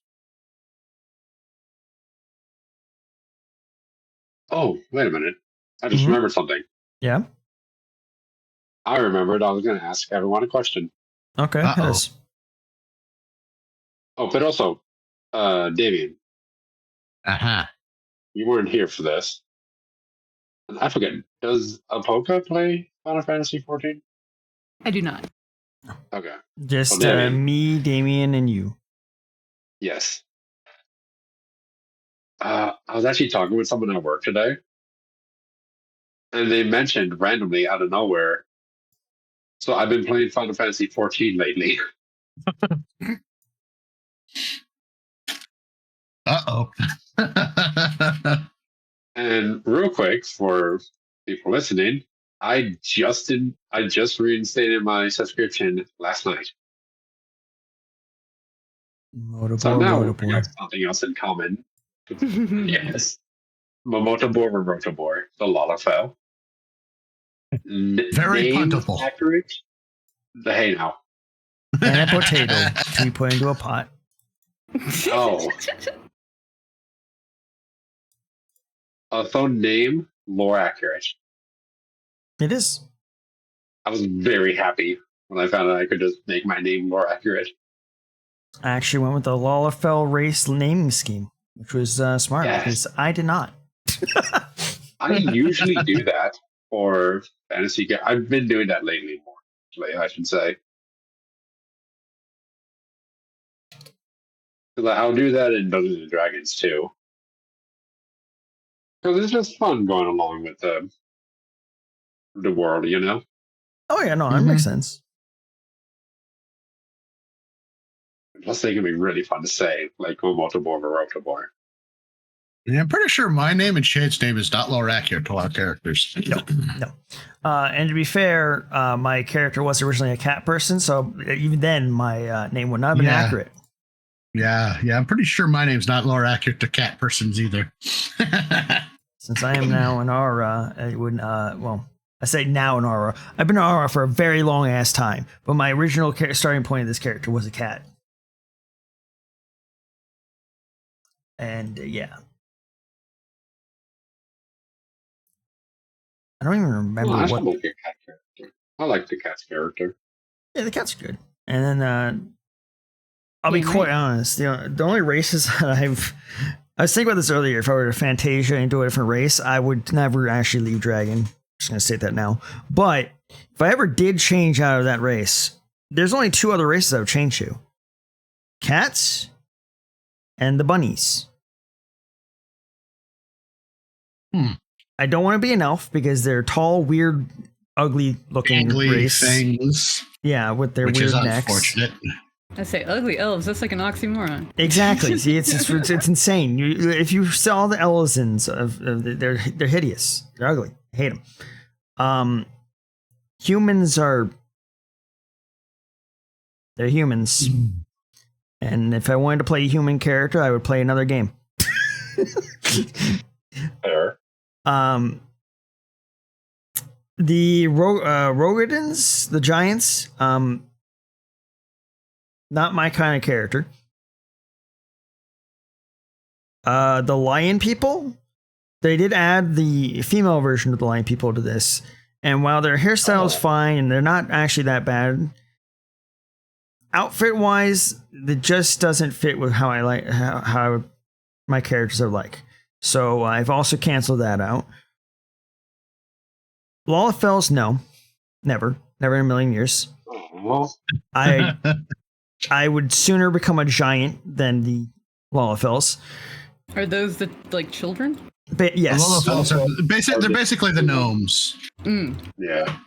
Oh, wait a minute. I just Mhm. remembered something. Yeah. I remembered I was going to ask everyone a question. Okay. Uh-oh. hit us. Oh, but also, Damien, Uh-huh. you weren't here for this. I forget. Does Apoka play Final Fantasy 14? I do not. Okay. Just Well, Damien. me, Damien, and you. Yes. I was actually talking with someone at work today, and they mentioned randomly out of nowhere. So I've been playing Final Fantasy 14 lately. Uh-oh. And real quick for people listening, I just reinstated my subscription last night. So now we have something else in common. Yes. Momotobor or Rotobor, the Lalafell. Very Names plentiful. accurate. The hey now. And a potato to be put into a pot. Oh. Phone name, lore accurate. It is. I was very happy when I found out I could just make my name lore accurate. I actually went with the Lalafell race naming scheme, which was smart Yes. because I did not. I usually do that for fantasy game. I've been doing that lately more, actually, I should say. 'Cause I'll do that in Dungeons and Dragons too. Because it's just fun going along with the world, you know? Oh yeah, no, that makes sense. Plus, they can be really fun to say, like Momotobor or Rotobor. Yeah, I'm pretty sure my name and Shade's name is not more accurate to our characters. No. And to be fair, my character was originally a cat person, so even then, my name would not have been Yeah. accurate. Yeah, I'm pretty sure my name's not more accurate to cat persons either. Since I am now an aura, it would well, I say now an aura. I've been an aura for a very long ass time, but my original starting point of this character was a cat. And yeah. I don't even remember I what. like the cat character. I like the cat's character. Yeah, the cat's good. And then I'll be Yeah, quite right. honest. The only races that I was thinking about this earlier. If I were to Fantasia into a different race, I would never actually leave Dragon. Just gonna state that now. But if I ever did change out of that race, there's only two other races I would change to: cats and the bunnies. I don't want to be an elf because they're tall, weird, ugly-looking Angly race. things, Yeah, with their which weird is necks. unfortunate. I say ugly elves. That's like an oxymoron. Exactly. See, it's insane. If you saw the Elizons they're hideous. They're ugly. I hate them. Humans are they're humans, and if I wanted to play a human character, I would play another game. Fair. The Rogadins, the giants, not my kind of character. The lion people, they did add the female version of the lion people to this, and while their hairstyle is fine and they're not actually that bad, outfit wise, it just doesn't fit with how I like how my characters are like. So I've also canceled that out. Lalafels, no, never in a million years. Oh, I would sooner become a giant than the Lalafels. Are those the like children? But yes, They're basically the gnomes. yeah.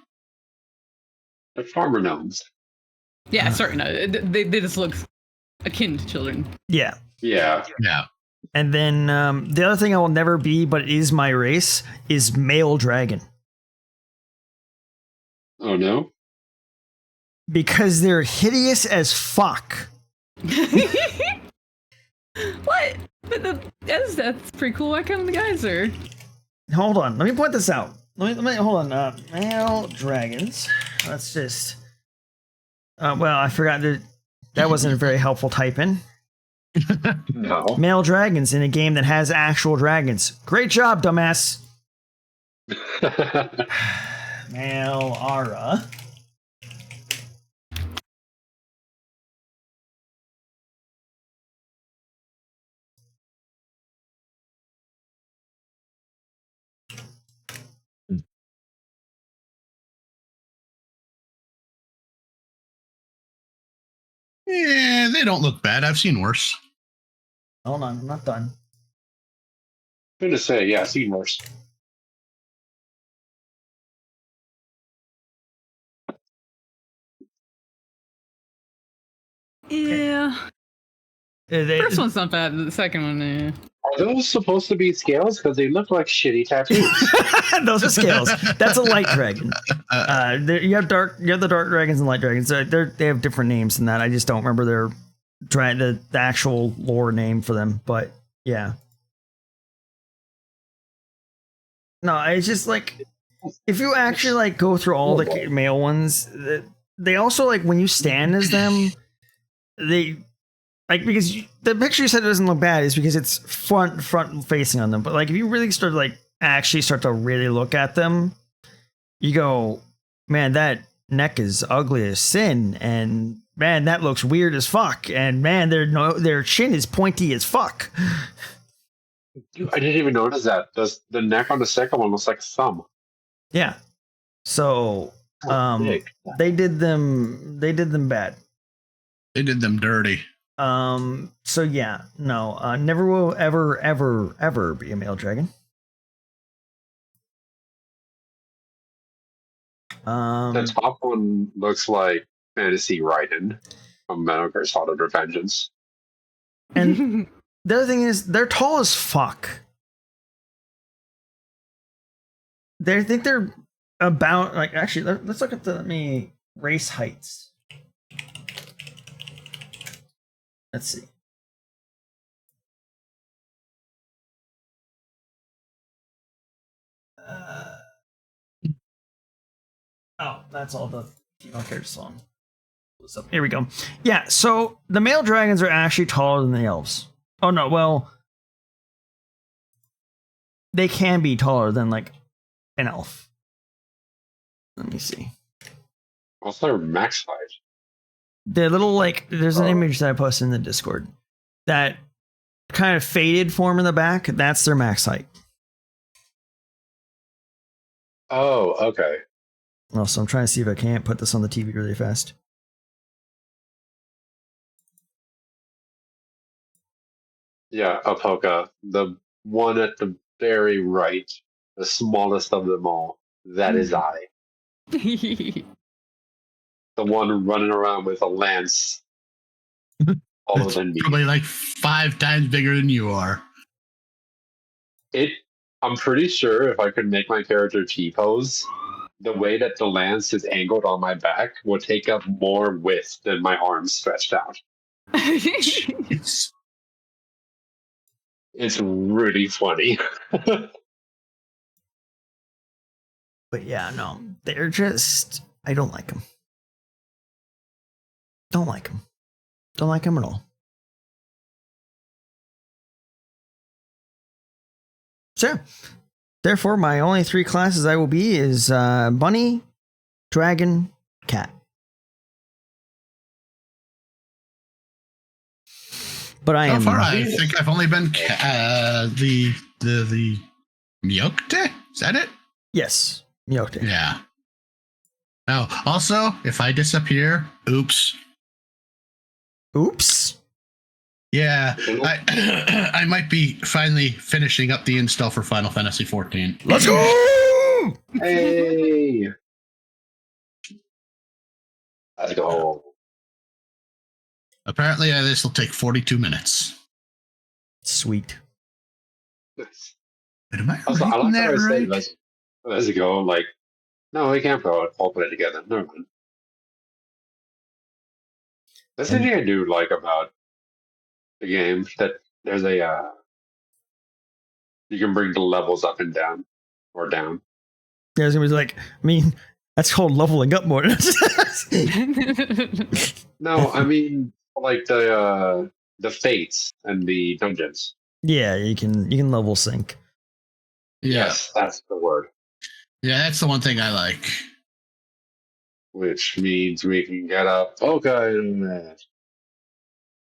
The farmer gnomes. Yeah, sorry. No, they just look akin to children. yeah. Yeah. Yeah. And then the other thing I will never be, but it is my race, is male dragon. Oh no. Because they're hideous as fuck. What? But that's pretty cool. Why come the guys are? Hold on, let me point this out. Let me hold on. Male dragons. Let's just. Well, I forgot that wasn't a very helpful type in. No. Male dragons in a game that has actual dragons. Great job, dumbass. Male aura. Yeah, they don't look bad. I've seen worse. Hold on, I'm not done. I'm gonna say, yeah, seen worse. Yeah. First one's not bad. The second one, Are those supposed to be scales? Because they look like shitty tattoos. Those are scales. That's a light dragon. You have the dark dragons and light dragons. They have different names than that. I just don't remember the actual lore name for them. But yeah. No, it's just like if you actually like go through all the male ones, they also like when you stand as them, they like because the picture you said doesn't look bad is because it's front facing on them. But like if you really start to like actually start to really look at them, you go, man, that neck is ugly as sin, and man, that looks weird as fuck, and man, their chin is pointy as fuck. I didn't even notice that. Does the neck on the second one looks like a thumb? Yeah. So Big. they did them bad. They did them dirty. So yeah, no, never will ever be a male dragon. The top one looks like Fantasy Raiden from Metal Gear Solid Revengeance. And the other thing is they're tall as fuck. They think they're about like actually. Let's look at the race heights. Let's see. Oh, that's all the female characters song. So, here we go. Yeah, so the male dragons are actually taller than the elves. Oh no, well, they can be taller than like an elf. Let me see. What's their max height? The little like there's an image that I posted in the Discord. That kind of faded form in the back, that's their max height. Oh, okay. Also, I'm trying to see if I can't put this on the TV really fast. Yeah, Apoka, the one at the very right, the smallest of them all. That is I. The one running around with a lance taller It's than me. probably like 5 times bigger than you are. I'm pretty sure if I could make my character T-pose, the way that the lance is angled on my back would take up more width than my arms stretched out. Jeez. It's really funny. But yeah, no, they're just I don't like them. Don't like them. Don't like them at all. So, therefore, my only 3 classes I will be is bunny, dragon, cat. But I So am. far, I think I've only been the Miyokte? Is that it? Yes, Miyokte. Yeah. Now, also, if I disappear, oops. Oops. Yeah, I might be finally finishing up the install for Final Fantasy XIV. Let's go! Hey! Let's go. Apparently, this will take 42 minutes. Sweet. Nice. But am I Also, I reading like how I that say right? let's go. Like, no, we can't all put it together. Never mind. That's the thing I do like about the game, that there's a you can bring the levels up and down or down. Yeah, it was like, I mean, that's called leveling up more. No, I mean like the fates and the dungeons. Yeah, you can level sync. Yeah. Yes, that's the word. Yeah, that's the one thing I like. Which means we can get up Polka in that.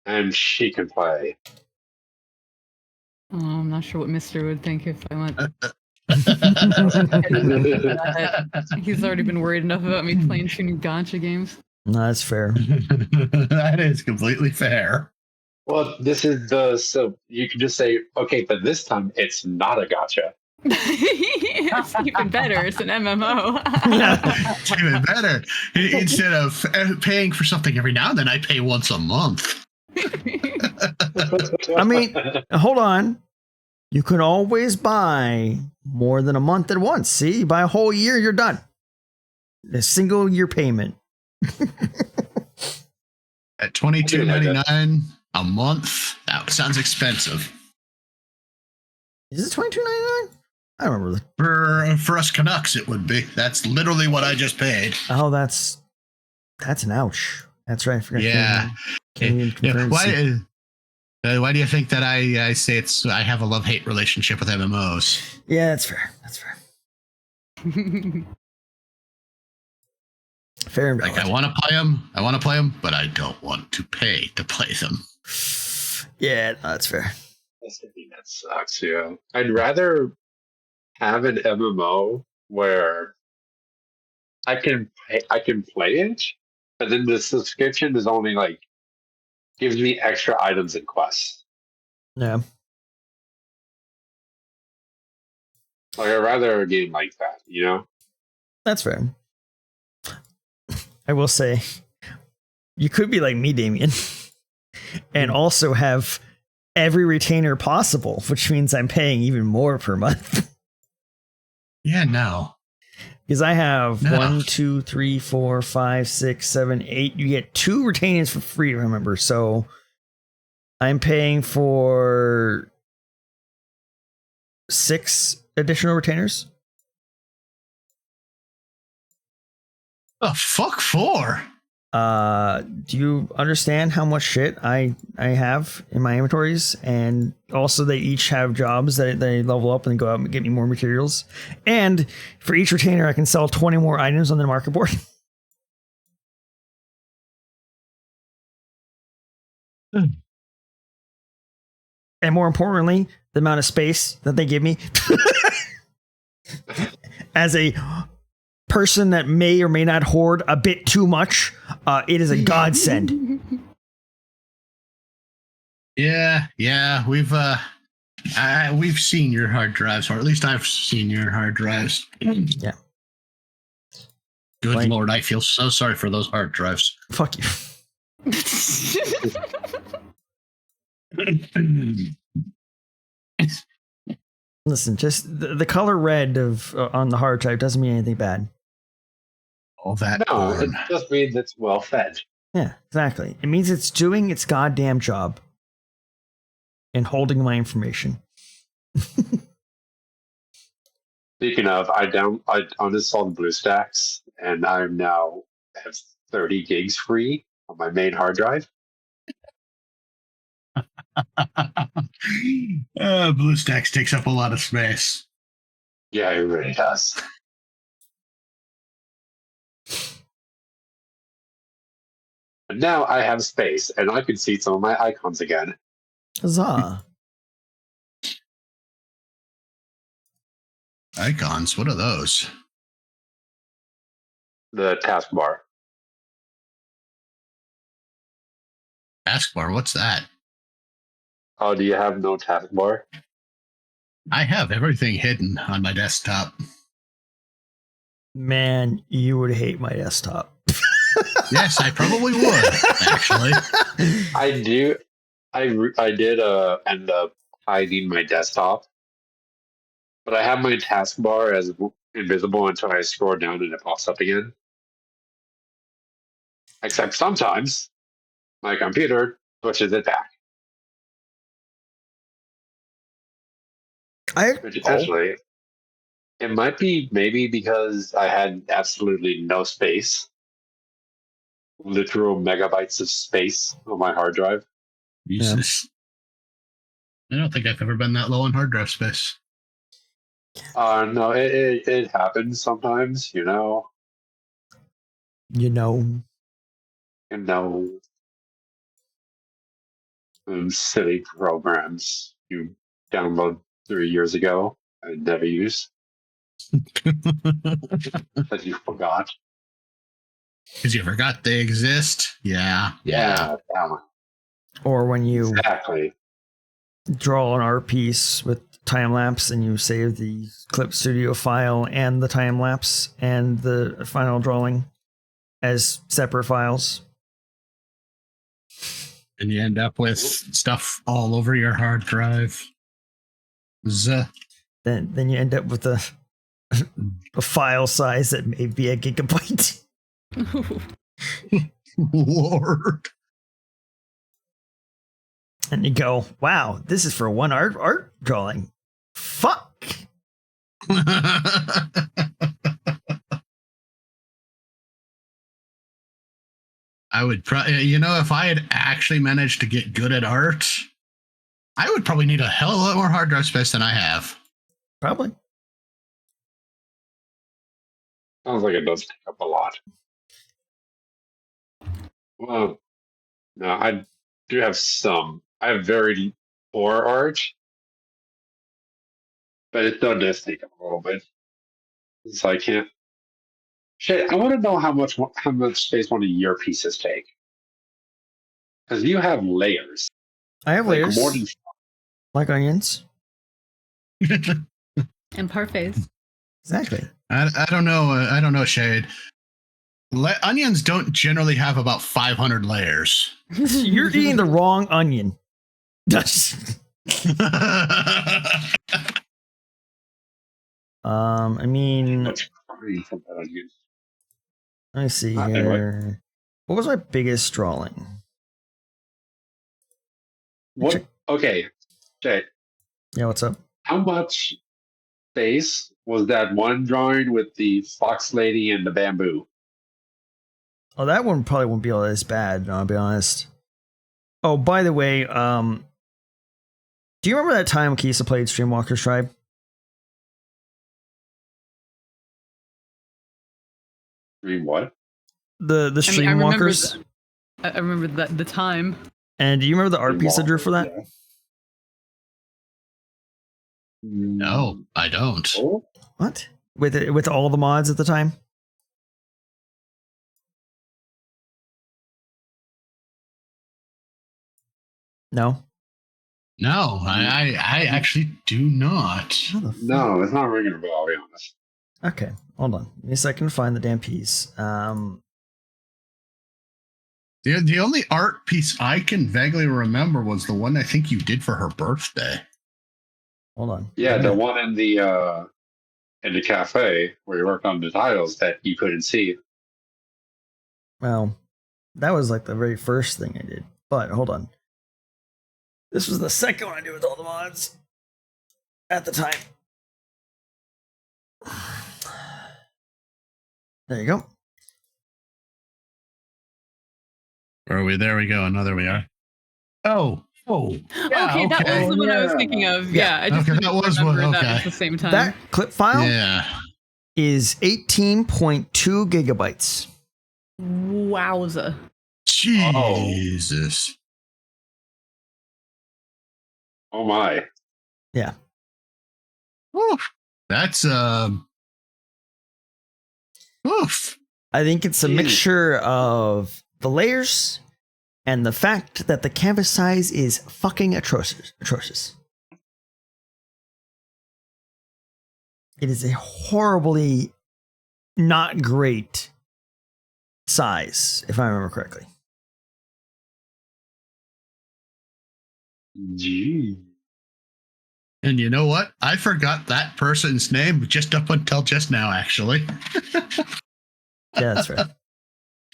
And she can play. Oh, I'm not sure what Mister would think if I went. He's already been worried enough about me playing 2 new gacha games. No, that's fair. That is completely fair. Well, so you can just say, okay, but this time it's not a gotcha. It's even better. It's an MMO. It's even better. Instead of paying for something every now and then, I pay once a month. I mean, hold on. You can always buy more than a month at once. See, you buy a whole year, you're done. A single year payment. At $22.99 a month, that sounds expensive. Is it $22.99? I don't remember. For us Canucks, it would be. That's literally what I just paid. Oh, that's an ouch. That's right. I forgot Yeah. Canadian Yeah. currency. Why do you think that I say I have a love-hate relationship with MMOs? Yeah, that's fair. That's fair. Fair and Like, valid. I want to play them, but I don't want to pay to play them. Yeah, no, that's fair. That's the thing that sucks, yeah. I'd rather have an MMO where I can play it, but then the subscription is only like gives me extra items and quests. Yeah. Like I'd rather a game like that, you know? That's fair. I will say, you could be like me, Damien, and also have every retainer possible, which means I'm paying even more per month. Yeah, no. Because I have No. 1, 2, 3, 4, 5, 6, 7, 8. You get 2 retainers for free, remember. So I'm paying for 6 additional retainers. The fuck for? Do you understand how much shit I have in my inventories? And also they each have jobs that they level up and go out and get me more materials. And for each retainer, I can sell 20 more items on the market board. And more importantly, the amount of space that they give me as a person that may or may not hoard a bit too much, it is a godsend. Yeah, we've seen your hard drives, or at least I've seen your hard drives. Yeah. Good Like- Lord, I feel so sorry for those hard drives. Fuck you. Listen, just the color red of on the hard drive doesn't mean anything bad. All that No, it corn. just means it's well fed. Yeah, exactly. It means it's doing its goddamn job and holding my information. Speaking of, I uninstalled BlueStacks, and I'm now have 30 gigs free on my main hard drive. BlueStacks takes up a lot of space. Yeah, it really does. But now I have space, and I can see some of my icons again. Huzzah. Icons, what are those? The taskbar. Taskbar, what's that? Oh, do you have no taskbar? I have everything hidden on my desktop. Man, you would hate my desktop. Yes, I probably would, actually. I do. I did end up hiding my desktop, but I have my taskbar as invisible until I scroll down and it pops up again. Except sometimes my computer switches it back, which essentially it might be maybe because I had absolutely no space, literal megabytes of space on my hard drive. Jesus. I don't think I've ever been that low on hard drive space. No, it happens sometimes, You know. Silly programs you download 3 years ago and never use that you forgot. Because you forgot they exist? Yeah. Yeah, that one. Or when you Exactly. draw an art piece with time lapse and you save the Clip Studio file and the time lapse and the final drawing as separate files. And you end up with stuff all over your hard drive. Then you end up with a file size that may be a gigabyte. Lord. And you go, wow, this is for one art drawing. Fuck. I would probably, if I had actually managed to get good at art, I would probably need a hell of a lot more hard drive space than I have. Probably. Sounds like it does take up a lot. Well, no, I do have some. I have very poor art, but it still does take up a little bit. So I can't. Shit, I want to know how much space one of your pieces take. Because you have layers. I have Like layers more than like onions. And parfaits. Exactly. I don't know. I don't know, Shade. Onions don't generally have about 500 layers. You're eating the wrong onion. I mean, Much crying from that on you. let me see Anyway. here. What was my biggest drawing? What? Okay, Jay. Yeah, what's up? How much space was that one drawing with the fox lady and the bamboo? Oh, that one probably won't be all as bad, I'll be honest. Oh, by the way, do you remember that time Kisa played Streamwalker's Tribe? I mean, what? The I mean, Streamwalkers? I remember that the time. And do you remember the art piece I drew for that? Yeah. No, I don't. Oh, What? With all the mods at the time? No? No, I actually do not. How the fuck? no, it's not ringing a bell, I'll be honest. Okay, hold on. Give me a second to find the damn piece. The only art piece I can vaguely remember was the one I think you did for her birthday. Hold on. Yeah, the one in the cafe where you worked on the titles that you couldn't see. Well, that was like the very first thing I did. But hold on. This was the second one I did with all the mods at the time. There you go. Where are we? There we go. And there we are. Oh. Yeah, okay, that was the one I was thinking of. Yeah, I just Okay, didn't that was remember one. that Okay. at the same time. That clip file Yeah. is 18.2 gigabytes. Wowza. Jesus. Oh my. Yeah. Oof. That's oof. I think it's a Jeez. mixture of the layers and the fact that the canvas size is fucking atrocious. It is a horribly not great size, if I remember correctly. Gee. And you know what? I forgot that person's name just up until just now, actually. Yeah, that's right.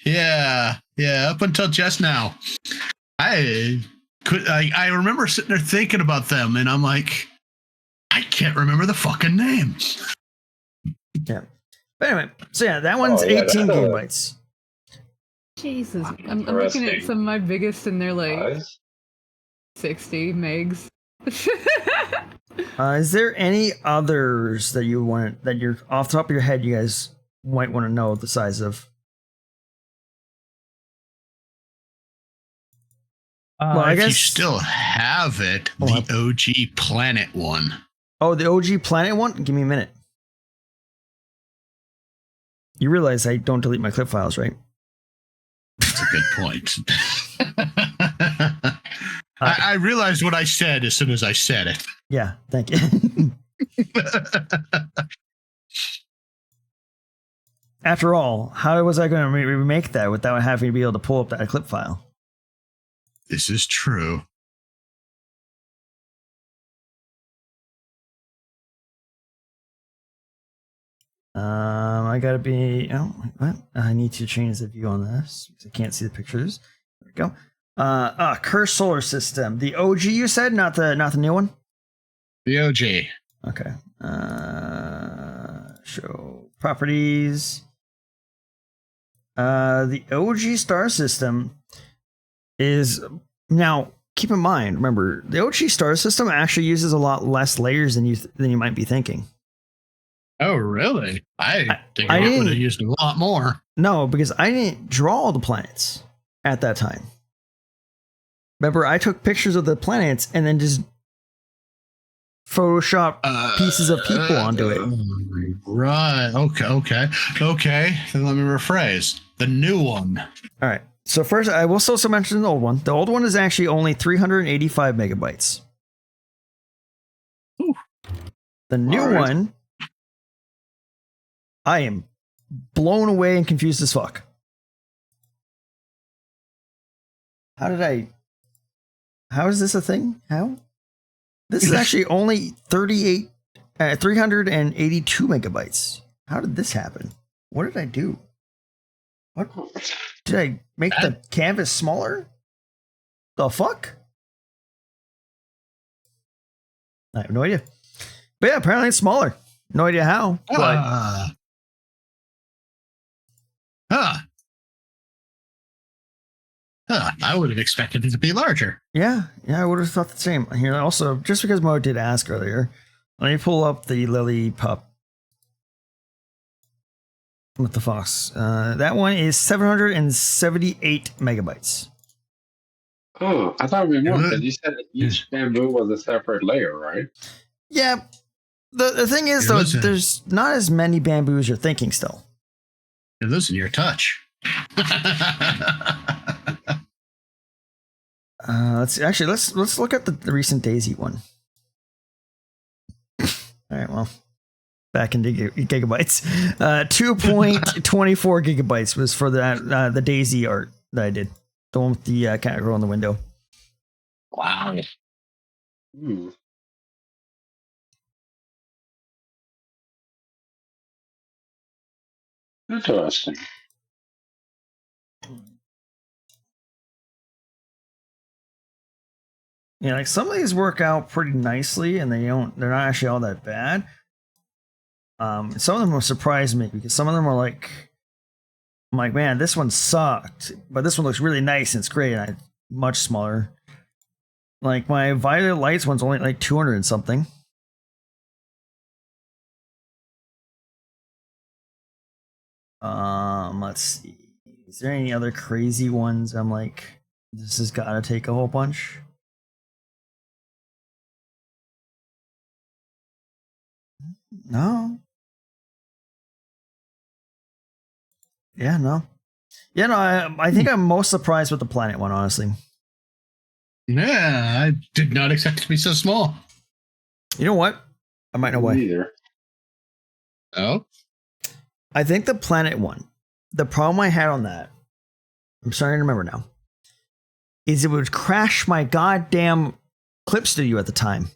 Yeah, up until just now. I remember sitting there thinking about them, and I'm like, I can't remember the fucking name. Yeah. But anyway, so yeah, that one's Oh, yeah, 18 that's a- gigabytes. Jesus. I'm looking at some of my biggest and they're like Guys? 60 megs. Is there any others that you want, that you're off the top of your head, you guys might want to know the size of? Well, I If you guess- still have it, Oh, the OG Planet one. Oh, the OG Planet one? Give me a minute. You realize I don't delete my clip files, right? That's a good point. I realized what I said as soon as I said it. Yeah, thank you. After all, how was I going to remake that without having to be able to pull up that clip file? This is true. I gotta be. Oh, what? I need to change the view on this because I can't see the pictures. There we go. Curse Solar System, the OG. You said, not the new one. The OG. Okay. Show properties. The OG star system is now. Keep in mind, remember, the OG star system actually uses a lot less layers than you might be thinking. Oh, really? I think I I would didn't- have used a lot more. No, because I didn't draw all the planets at that time. Remember, I took pictures of the planets and then just Photoshop pieces of people onto it. Right. Okay. Then let me rephrase. The new one. All right. So first, I will also mention the old one. The old one is actually only 385 megabytes. Ooh. The new All right. one, I am blown away and confused as fuck. How is this a thing? How? This is actually only 38 at 382 megabytes. How did this happen? What did I do? What did I make the canvas smaller? The fuck? I have no idea. But yeah, apparently it's smaller. No idea how. But I would have expected it to be larger. yeah, I would have thought the same. Here also, just because Mo did ask earlier, let me pull up the Lily pup with the fox. That one is 778 megabytes. Oh, I thought we were more because you said each bamboo was a separate layer, right? Yeah. The thing is, though, there's not as many bamboo as you're thinking still. You're losing your touch. Let's look at the recent Daisy one. All right, well, back into gigabytes. 2.24 gigabytes was for that the Daisy art that I did. The one with the cat girl in the window. Wow. Hmm. Interesting. Yeah, like some of these work out pretty nicely, and they're not actually all that bad. Some of them will surprise me because some of them are like, I'm like, man, this one sucked, but this one looks really nice and it's great, and much smaller. Like my Violet Lights one's only like 200 and something. Let's see. Is there any other crazy ones? I'm like, this has got to take a whole bunch. No. Yeah, no. Yeah, no, I think I'm most surprised with the planet one, honestly. Yeah, I did not expect it to be so small. You know what? I might know why. Neither. Oh? I think the planet one, the problem I had on that, I'm starting to remember now, is it would crash my goddamn Clip Studio at the time.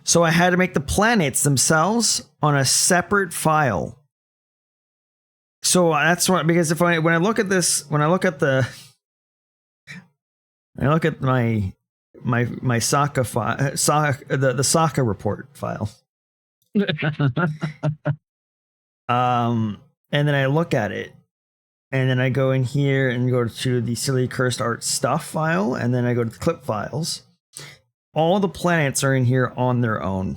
So I had to make the planets themselves on a separate file. So that's what, because when I look at this, when I look at my Sokka file, the Sokka report file. And then I look at it, and then I go in here and go to the silly cursed art stuff file, and then I go to the clip files. All the planets are in here on their own.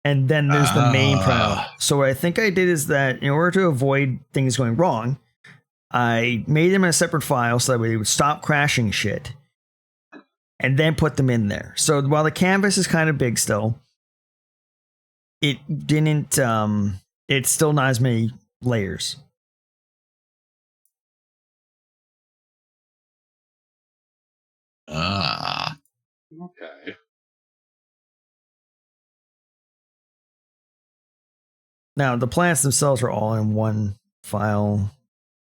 And then there's the main file. So what I think I did is that in order to avoid things going wrong, I made them in a separate file so that way they would stop crashing shit, and then put them in there. So while the canvas is kind of big still, it didn't, it's still not as many layers. Okay. Now, the plants themselves are all in one file,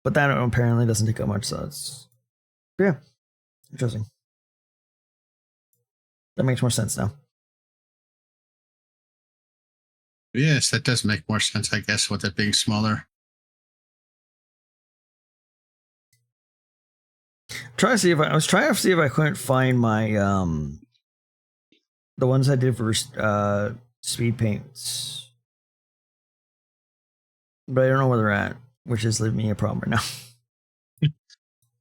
but that apparently doesn't take up much, so it's, yeah, interesting. That makes more sense now. Yes, that does make more sense, I guess, with it being smaller. I was trying to see if I couldn't find my the ones I did for speed paints, but I don't know where they're at, which is leaving me a problem right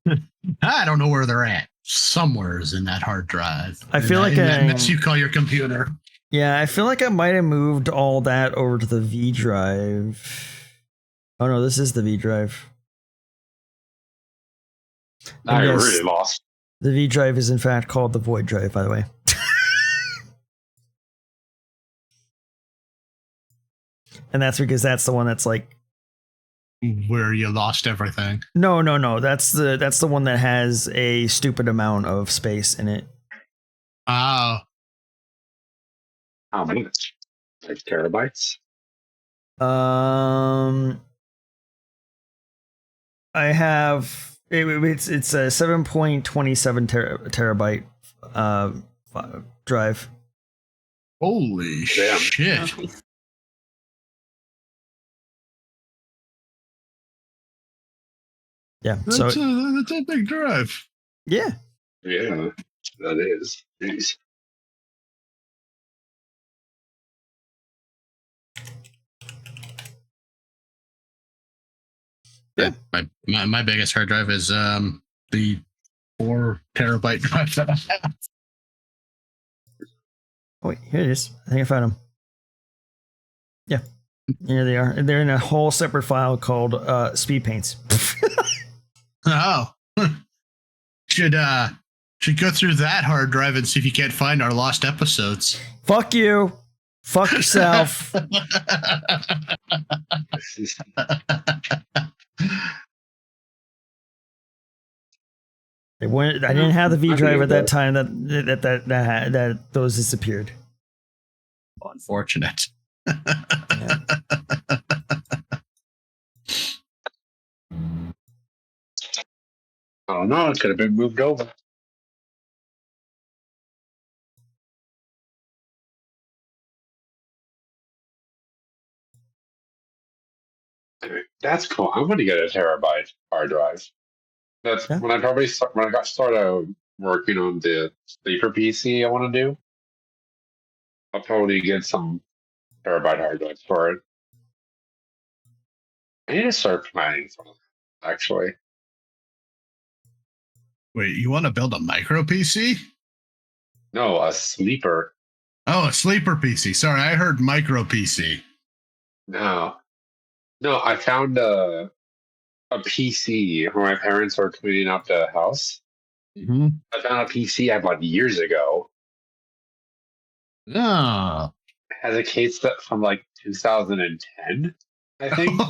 now. I don't know where they're at. Somewhere's in that hard drive. I feel like that mess you call your computer. Yeah, I feel like I might have moved all that over to the V drive. Oh no, this is the V drive. Now you're really lost. The V drive is in fact called the Void drive, by the way. And that's because that's the one that's like where you lost everything. No. That's the one that has a stupid amount of space in it. Oh. How much? Like terabytes? I have it's a 7.27 terabyte drive. Holy Damn. shit. Yeah. So That's a big drive. yeah. Yeah, that is. Jeez. Yeah. My biggest hard drive is the 4 terabyte drive that I have. Oh, wait, here it is. I think I found them. Yeah. Here they are. They're in a whole separate file called speed paints. Oh. Should go through that hard drive and see if you can't find our lost episodes. Fuck you. Fuck yourself. I didn't have the V drive at that time that those disappeared. Unfortunate. Yeah. I don't know. It could have been moved over. Anyway, that's cool. I'm going to get a terabyte hard drive. That's Yeah. when I got started working on the sleeper PC I want to do. I'll probably get some terabyte hard drives for it. I need to start planning for that, actually. Wait, you want to build a micro PC? No, a sleeper. Oh, a sleeper PC. Sorry, I heard micro PC. No, I found a PC when my parents were cleaning out the house. Mm-hmm. I found a PC I bought years ago. Oh. It has a case that from like 2010, I think.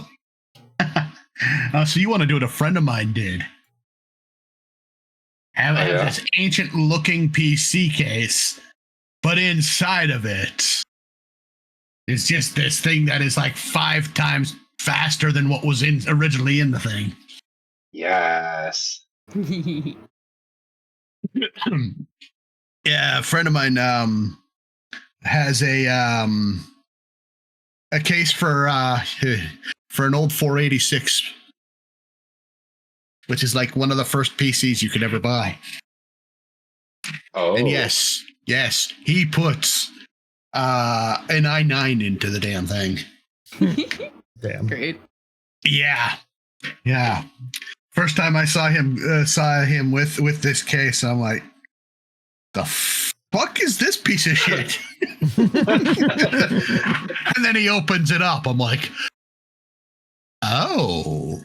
So you want to do what a friend of mine did. Have this ancient looking PC case, but inside of it is just this thing that is like 5 times faster than what was originally in the thing. Yes. Yeah, a friend of mine has a case for an old 486, which is like one of the first PCs you could ever buy. Oh. And yes, he puts an i9 into the damn thing. Damn. Great. Yeah. First time I saw him with this case, I'm like, the fuck is this piece of shit? And then he opens it up. I'm like, oh.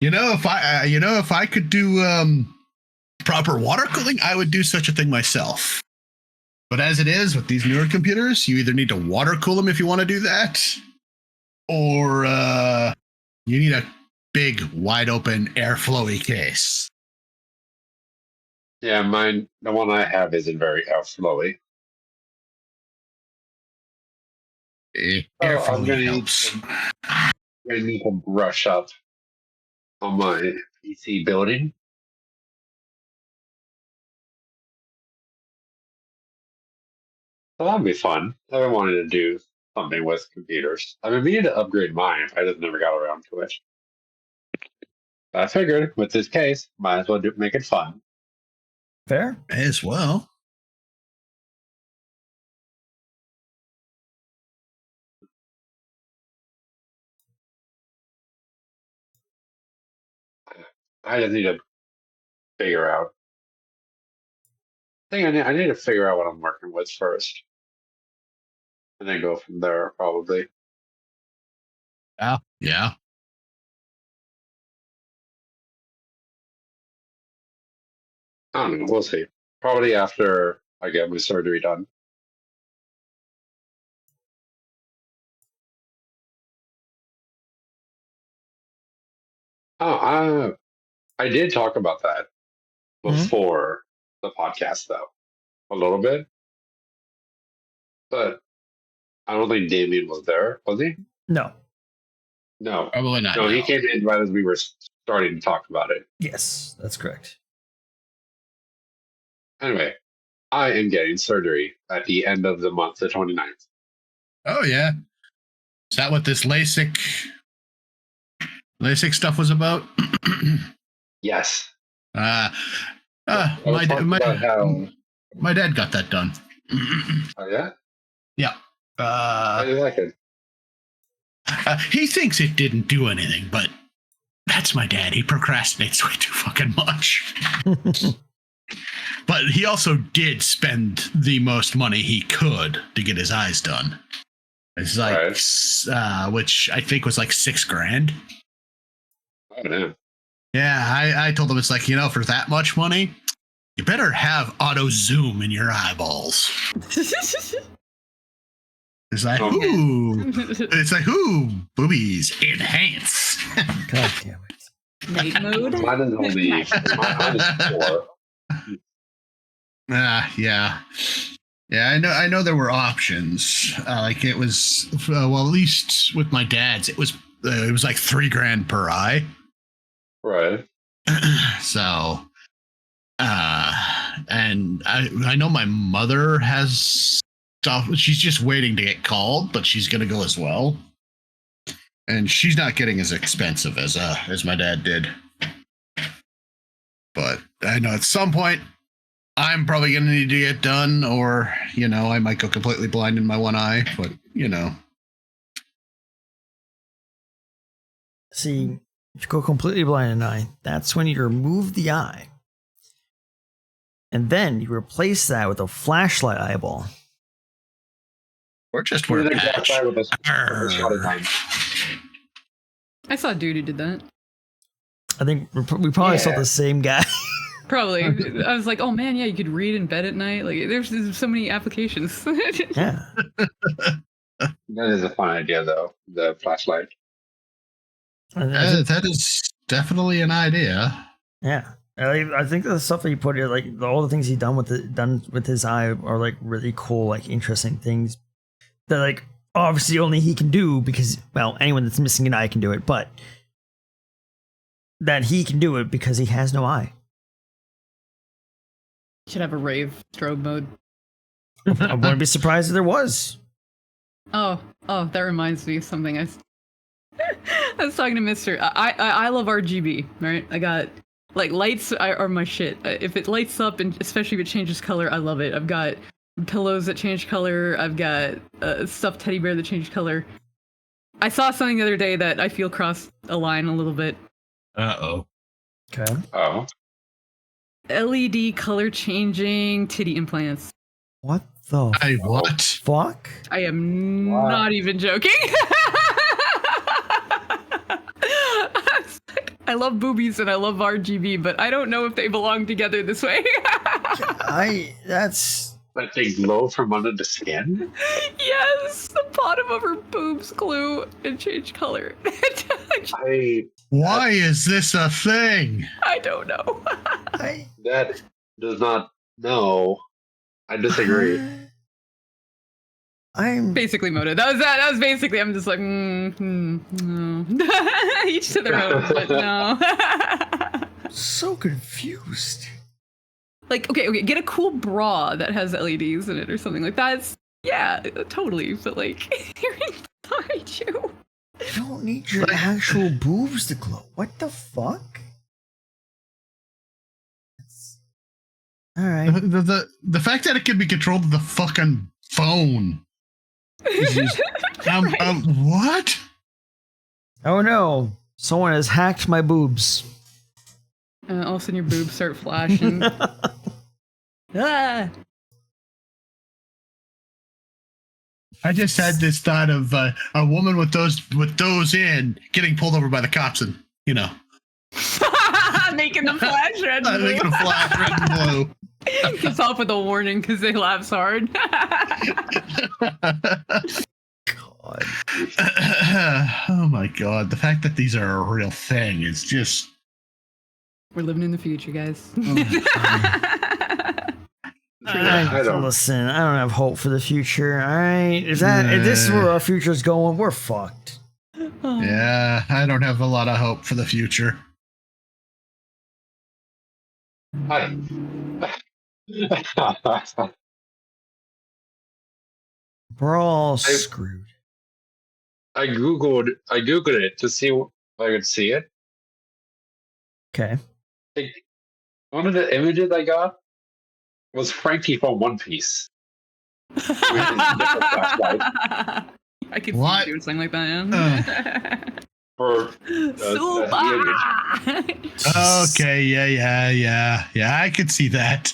If I could do proper water cooling, I would do such a thing myself. But as it is with these newer computers, you either need to water cool them if you want to do that, or you need a big, wide open, airflowy case. Yeah, the one I have isn't very airflowy. Airflowy helps. I need to brush up on my PC building. So that'd be fun. I've been wanting to do something with computers. I've been meaning to upgrade mine. I just never got around to it. I figured with this case, might as well make it fun. Fair. As well. I just need to figure out. I need to figure out what I'm working with first, and then go from there. Probably. Yeah. I don't know. We'll see. Probably after I get my surgery done. Oh, I did talk about that before the podcast, though, a little bit. But I don't think Damien was there, was he? No. No. Probably not. No, he came in right as we were starting to talk about it. Yes, that's correct. Anyway, I am getting surgery at the end of the month, the 29th. Oh yeah. Is that what this LASIK stuff was about? Yes. My about how. dad got that done. Oh yeah. Yeah. How do you like it? He thinks it didn't do anything, but that's my dad. He procrastinates way too fucking much. But he also did spend the most money he could to get his eyes done. It's like, which I think was like $6,000. Oh no. Yeah, I told him it's like, for that much money, you better have auto zoom in your eyeballs. It's like, ooh, boobies enhance. God damn it. Night mode. Mine is only. Mine is 4. Yeah. I know there were options. Like it was, well, at least with my dad's, it was like $3,000 per eye. Right. So, and I know my mother has stuff. She's just waiting to get called, but she's gonna go as well. And she's not getting as expensive as my dad did. But I know at some point I'm probably gonna need to get done, or I might go completely blind in my one eye. But See, if you go completely blind in an eye, that's when you remove the eye. And then you replace that with a flashlight eyeball. or just wear a patch. I saw a dude who did that. I think we probably saw the same guy. Probably. I was like, oh man, yeah, you could read in bed at night. Like, there's so many applications. Yeah. That is a fun idea, though. The flashlight. That is definitely an idea. Yeah. I think the stuff that he put here, like all the things he done with his eye are like really cool, like interesting things that like obviously only he can do because, well, anyone that's missing an eye can do it, but that he can do it because he has no eye. Should have a rave strobe mode. I wouldn't be surprised if there was. Oh, that reminds me of something. I was talking to Mister. I love RGB, right? I got like lights are my shit. If it lights up and especially if it changes color, I love it. I've got pillows that change color. I've got a stuffed teddy bear that changes color. I saw something the other day that I feel crossed a line a little bit. Uh-oh. Okay. Oh. LED color changing titty implants. What the what? fuck? I am not even joking. I love boobies and I love RGB, but I don't know if they belong together this way. But they glow from under the skin? Yes, the bottom of her boobs glue and change color. Why is this a thing? I don't know. That does not know. I disagree. I'm basically motive. That was basically. I'm just like, no. Each to their own, but no. so confused. Like, okay, get a cool bra that has LEDs in it or something like that. Yeah, totally. But like, you're inside you. You don't need your actual boobs to glow. What the fuck? All right. The fact that it can be controlled with the fucking phone. What? Oh no! Someone has hacked my boobs. All of a sudden, your boobs start flashing. Ah! I just had this thought of a woman with those in getting pulled over by the cops and making them flash red and blue. Making them flash red and blue. Gets off with a warning because they laugh hard. God. Oh my god! The fact that these are a real thing is just. We're living in the future, guys. Listen, I don't have hope for the future. All right, if this is where our future is going, we're fucked. Yeah, I don't have a lot of hope for the future. We're all screwed. I googled it to see if I could see it. Okay. Like, one of the images I got was Frankie from One Piece. With his nipple flashlight. I could What? see you doing something like that. Yeah. For Super! Okay, yeah. I could see that.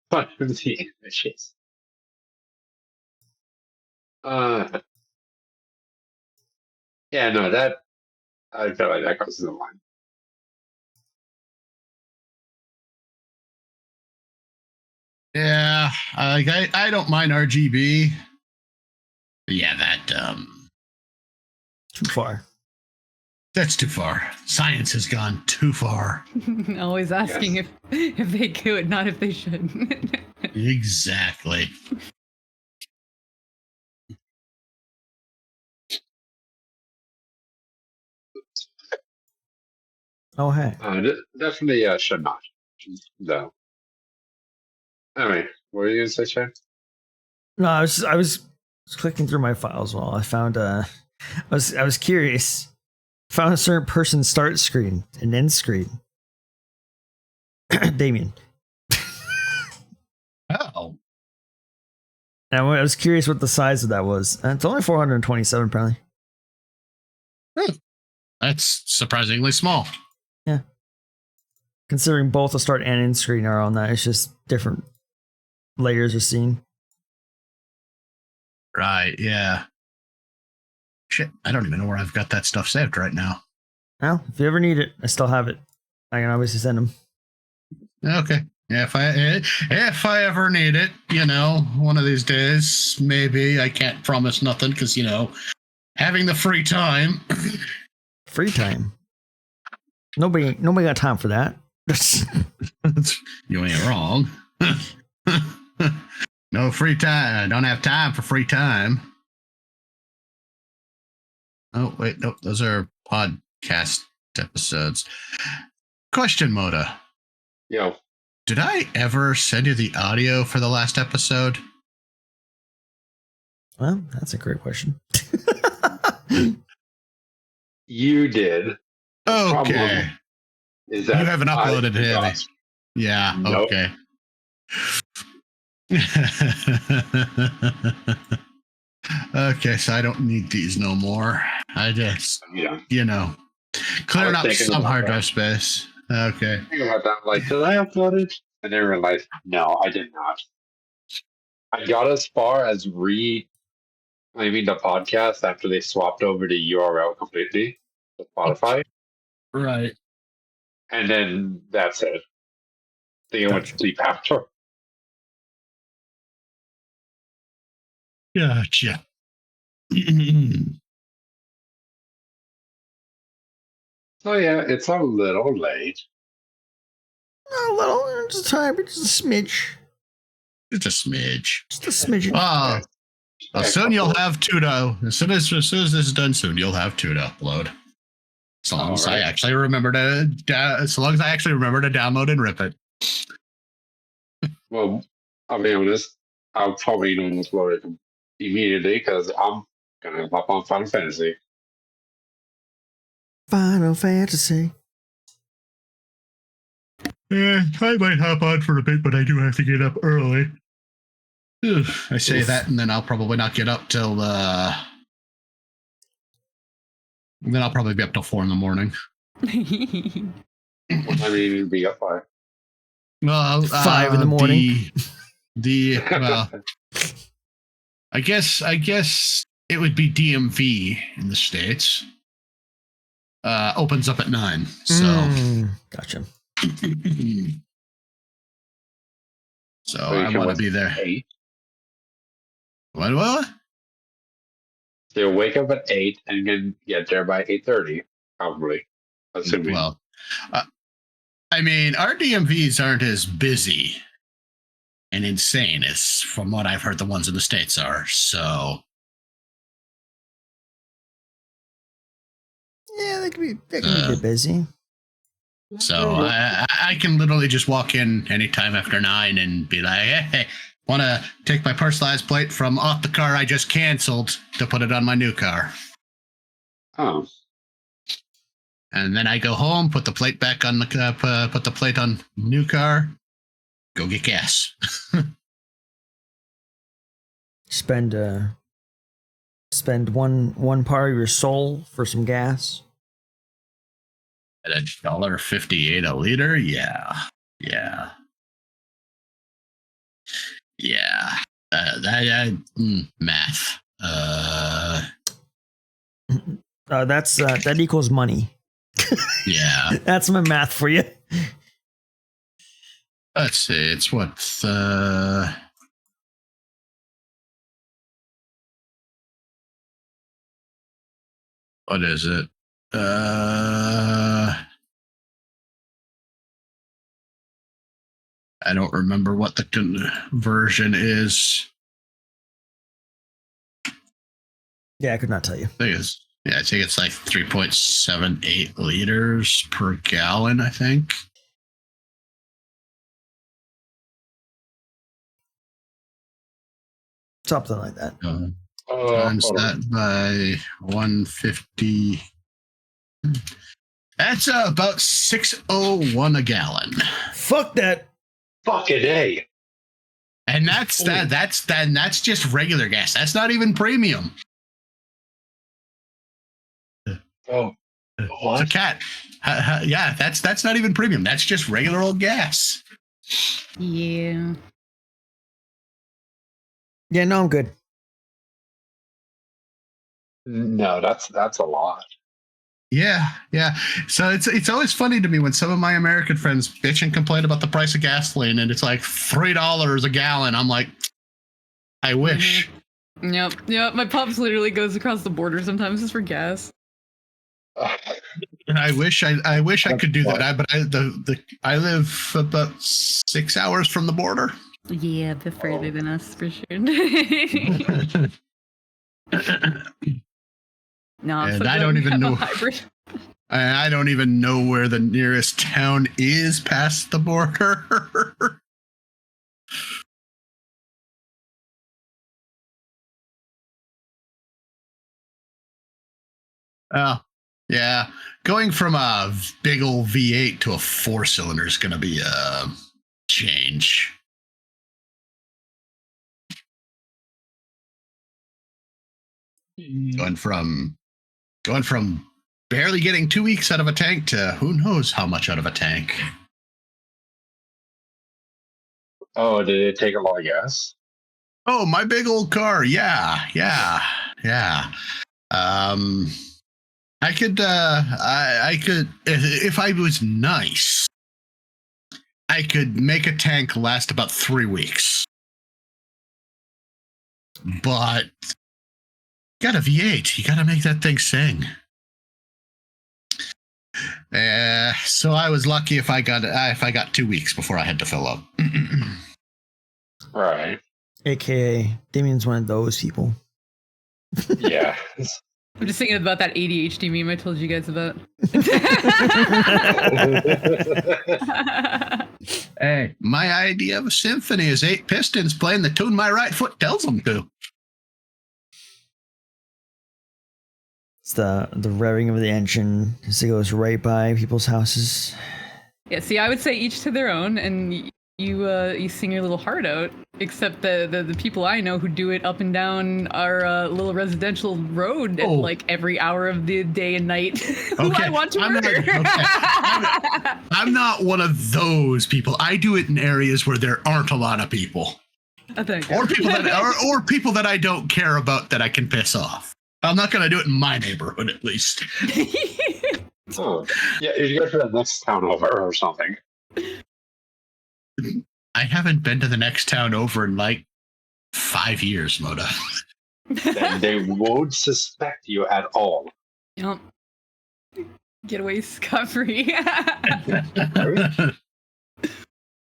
one of the images. Yeah, no, that I feel like that crosses the line. Yeah, I don't mind RGB. But yeah, Too far. that's too far. Science has gone too far. Always asking Yes. if they could, not if they should. Exactly. Oh, hey. Definitely should not. No. Anyway, what were you gonna say, Shane? No, I was clicking through my files while I found I was curious. Found a certain person's start screen and end screen. Damien. Oh. And I was curious what the size of that was. And it's only 427 apparently. That's surprisingly small. Considering both the start and end screen are on that, it's just different layers of scene. Right, yeah. Shit, I don't even know where I've got that stuff saved right now. Well, if you ever need it, I still have it. I can obviously send them. Okay. Yeah, if I ever need it, one of these days, maybe. I can't promise nothing because, having the free time. Free time. Nobody got time for that. You ain't wrong. No free time. I don't have time for free time. Oh, wait. No, those are podcast episodes. Question, Moda. Yo, Did I ever send you the audio for the last episode? Well, that's a great question. you did. Okay. Problem is that You haven't uploaded it, have forgot. you? Yeah, Nope. okay. Okay, so I don't need these no more. I just, Yeah. clearing I up was thinking some about hard that. drive space. Okay. Think about that. Like, did I upload it? And then realized, no, I did not. I got as far as the podcast after they swapped over the URL completely to Spotify. Right. And then that's it. I think I went to sleep after. Gotcha. So yeah, it's a little late. Not a little, just a time, just a smidge. It's a smidge. Just a smidgen. Well, soon you'll have two to. As soon as this is done, soon you'll have two to upload. As long as I actually remember to download and rip it. Well, I'll be honest. I'll probably not upload it immediately because I'm gonna hop on Final Fantasy. Final Fantasy. I might hop on for a bit, but I do have to get up early. Ugh, I say that, and then I'll probably not get up till. Then I'll probably be up till 4 a.m. What time do you need to be up by? Well, 5 in the morning. Well, I guess it would be DMV in the States. Opens up at 9. So Gotcha. So I want to be there. 8. What? So you'll wake up at 8 and then get there by 8:30, probably. Assuming. Well, I mean, our DMVs aren't as busy and insane as, from what I've heard, the ones in the States are. So Yeah, they can be a bit busy. So I can literally just walk in anytime after 9 and be like, hey, want to take my personalized plate from off the car I just canceled to put it on my new car. Oh. And then I go home, put the plate back on the put the plate on new car, go get gas. Spend one part of your soul for some gas. At $1.58 a liter, yeah. Math. That equals money. Yeah. That's my math for you. Let's see. It's what is it? I don't remember what the conversion is. Yeah, I could not tell you. I think it's like 3.78 liters per gallon, I think. Something like that. Times that by 150. That's about 6.01 a gallon. Fuck that. Fucking A. And that's just regular gas. That's not even premium. Oh, what? It's a cat. Yeah, that's not even premium. That's just regular old gas. Yeah. Yeah, no, I'm good. No, that's a lot. Yeah. So it's always funny to me when some of my American friends bitch and complain about the price of gasoline, and it's like $3 a gallon. I'm like, I wish. Mm-hmm. Yep. My pops literally goes across the border sometimes just for gas. I wish I could do that. But I live about 6 hours from the border. Yeah, a bit further than us for sure. No, I'm And so I glad don't we even have a know. hybrid. I don't even know where the nearest town is past the border. Oh, yeah. Going from a big old V8 to a 4-cylinder is going to be a change. Going from barely getting 2 weeks out of a tank to who knows how much out of a tank. Oh, did it take a lot of gas? Oh, my big old car. Yeah. I could, if I was nice, I could make a tank last about 3 weeks. But got a V8. You got to make that thing sing. So I was lucky if I got 2 weeks before I had to fill up. Right. AKA, Damien's one of those people. Yeah. I'm just thinking about that ADHD meme I told you guys about. Hey, my idea of a symphony is 8 pistons playing the tune my right foot tells them to. It's the revving of the engine as it goes right by people's houses. Yeah, see, I would say each to their own, and you sing your little heart out. Except the people I know who do it up and down our little residential road at like every hour of the day and night. Who I want to murder. I'm not one of those people. I do it in areas where there aren't a lot of people, or people that I don't care about that I can piss off. I'm not going to do it in my neighborhood, at least. Oh, yeah, you go to the next town over or something. I haven't been to the next town over in like 5 years, Moda. Then they won't suspect you at all. Yep. Get away scot-free.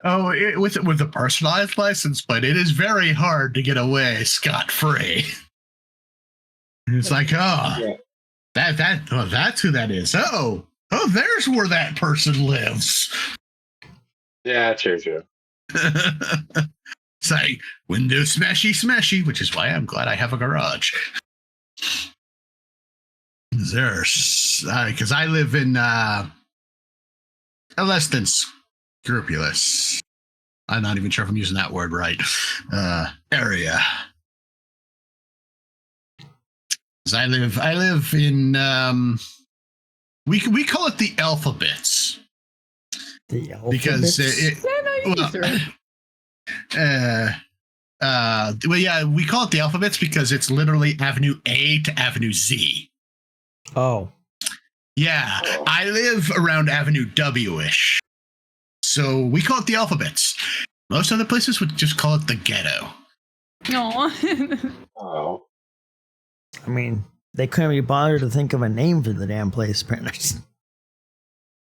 With a personalized license plate, it is very hard to get away scot-free. It's like, that's who that is. Oh, Oh, there's where that person lives. Yeah, true. It's like window smashy, which is why I'm glad I have a garage. There's because I live in a less than scrupulous. I'm not even sure if I'm using that word right. Area. Because I live in we call it the alphabets. The Because well, yeah, we call it the alphabets because it's literally Avenue A to Avenue Z. Oh. Yeah, Oh. I live around Avenue W-ish. So we call it the alphabets. Most other places would just call it the ghetto. No. Oh. I mean, they couldn't be bothered to think of a name for the damn place, apparently.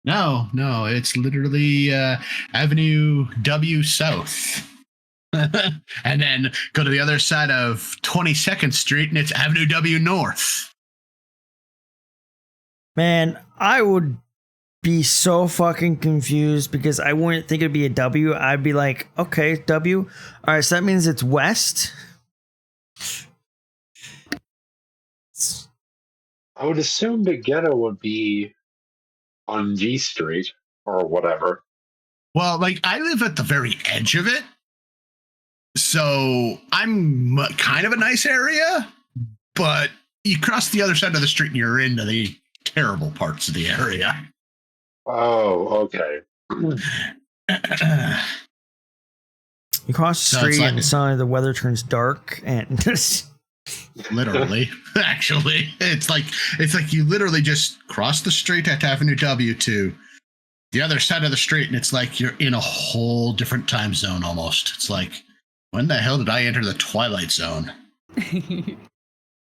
No, it's literally Avenue W South. And then go to the other side of 22nd Street and it's Avenue W North. Man, I would be so fucking confused because I wouldn't think it'd be a W. I'd be like, okay, W. All right, so that means it's west. I would assume the ghetto would be on G Street or whatever. Well, like I live at the very edge of it. So I'm kind of a nice area, but you cross the other side of the street and you're into the terrible parts of the area. Oh, okay. You cross the So it's street like- and suddenly the weather turns dark and Literally, actually, it's like you literally just cross the street at Avenue W to the other side of the street, and it's like you're in a whole different time zone almost. It's like, when the hell did I enter the Twilight Zone?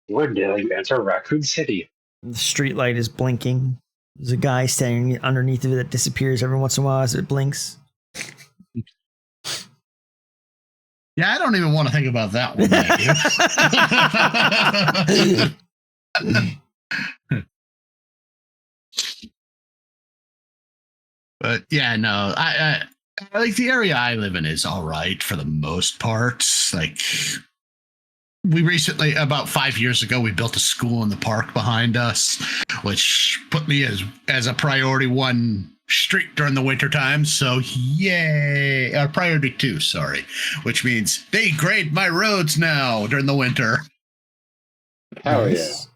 When did I enter Raccoon City? the street light is blinking. There's a guy standing underneath of it that disappears every once in a while as it blinks. Yeah, I don't even want to think about that one. But yeah, no, I like the area I live in is all right for the most part. Like we recently, about 5 years ago, we built a school in the park behind us, which put me as a priority 1 street during the winter time. So yay, priority 2, sorry, which means they grade my roads now during the winter, Hell Nice.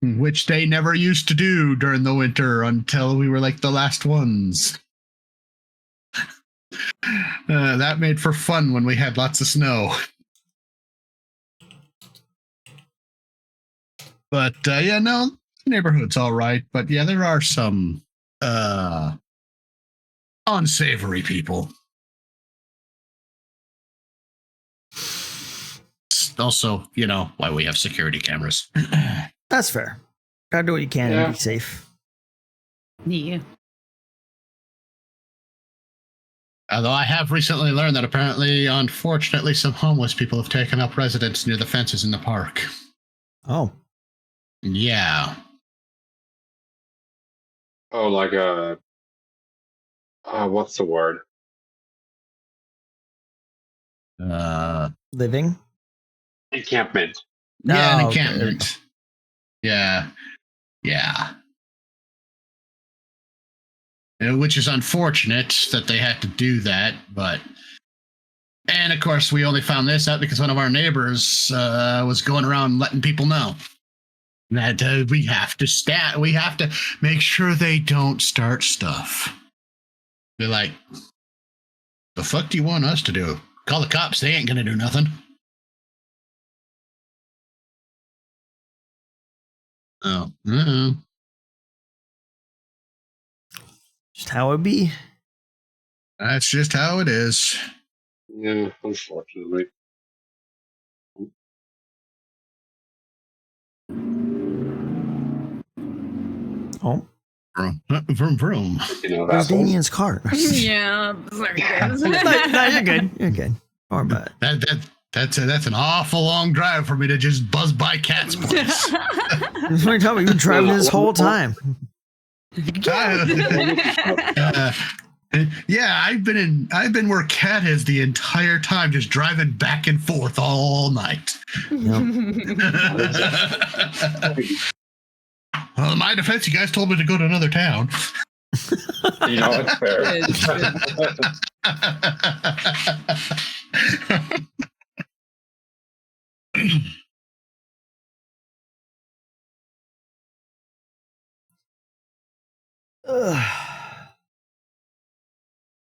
which they never used to do during the winter until we were like the last ones. That made for fun when we had lots of snow. But yeah, no, the neighborhood's all right. But yeah, there are some unsavory people. Also, you know, why we have security cameras. That's fair. Gotta do what you can Yeah. to be safe. Yeah. Although I have recently learned that apparently, unfortunately, some homeless people have taken up residence near the fences in the park. Oh. Yeah. Oh, like a. What's the word? Living? Encampment. Yeah, Oh, an okay. encampment. Yeah. Which is unfortunate that they had to do that, but. And of course, we only found this out because one of our neighbors was going around letting people know that we have to make sure they don't start stuff. They're like, the fuck do you want us to do? Call the cops, they ain't gonna do nothing. Oh, Just how it be. that's just how it is. Yeah, unfortunately. Oh. Vroom, vroom, vroom. You know, There's that's Damien's car. Yeah. Sorry, guys. no, you're good. You're good. Or about it. That's an awful long drive for me to just buzz by Cat's place. That's what you're talking about. You've been driving this whole time. Yeah, I've been where Cat is the entire time, just driving back and forth all night. Yep. Well, in my defense, you guys told me to go to another town. You know, it's fair.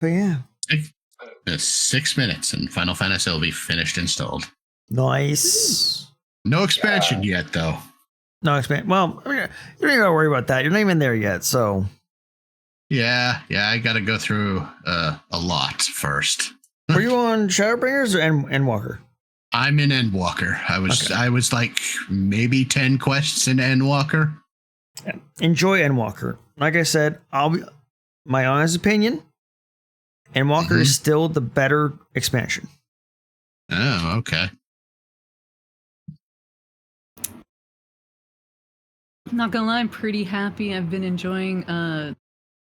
But yeah, 6 minutes, and Final Fantasy will be finished installed. nice. No expansion yet, though. No expand. Well, I mean, you don't even gotta worry about that. You're not even there yet, so. Yeah, I got to go through a lot first. Were you on Shadowbringers or Endwalker? I'm in Endwalker. I was like maybe 10 quests in Endwalker. Yeah. Enjoy Endwalker. Like I said, my honest opinion, Endwalker is still the better expansion. Oh, okay. Not gonna lie, I'm pretty happy. I've been enjoying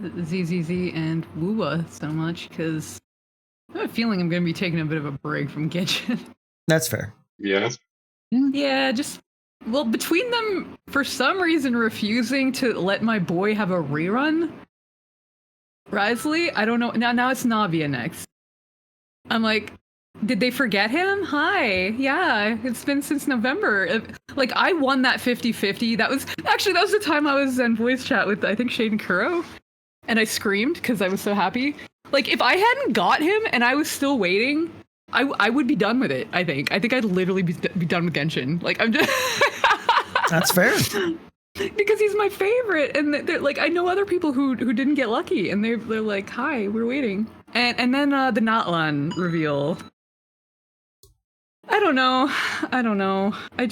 ZZZ and Wuwa so much because I have a feeling I'm gonna be taking a bit of a break from Genshin. That's fair. Yeah. Yeah, between them, for some reason, refusing to let my boy have a rerun. Risley, I don't know. Now it's Navia next. I'm like, did they forget him? Hi. Yeah, it's been since November. Like, I won that 50-50. That was the time I was in voice chat with, I think, Shade and Kuro. And I screamed because I was so happy. Like, if I hadn't got him and I was still waiting, I would be done with it, I think. I think I'd literally be done with Genshin. Like, I'm just... That's fair. Because he's my favorite, and they're like, I know other people who didn't get lucky, and they're like, hi, we're waiting. And then the Natlan reveal. I don't know. I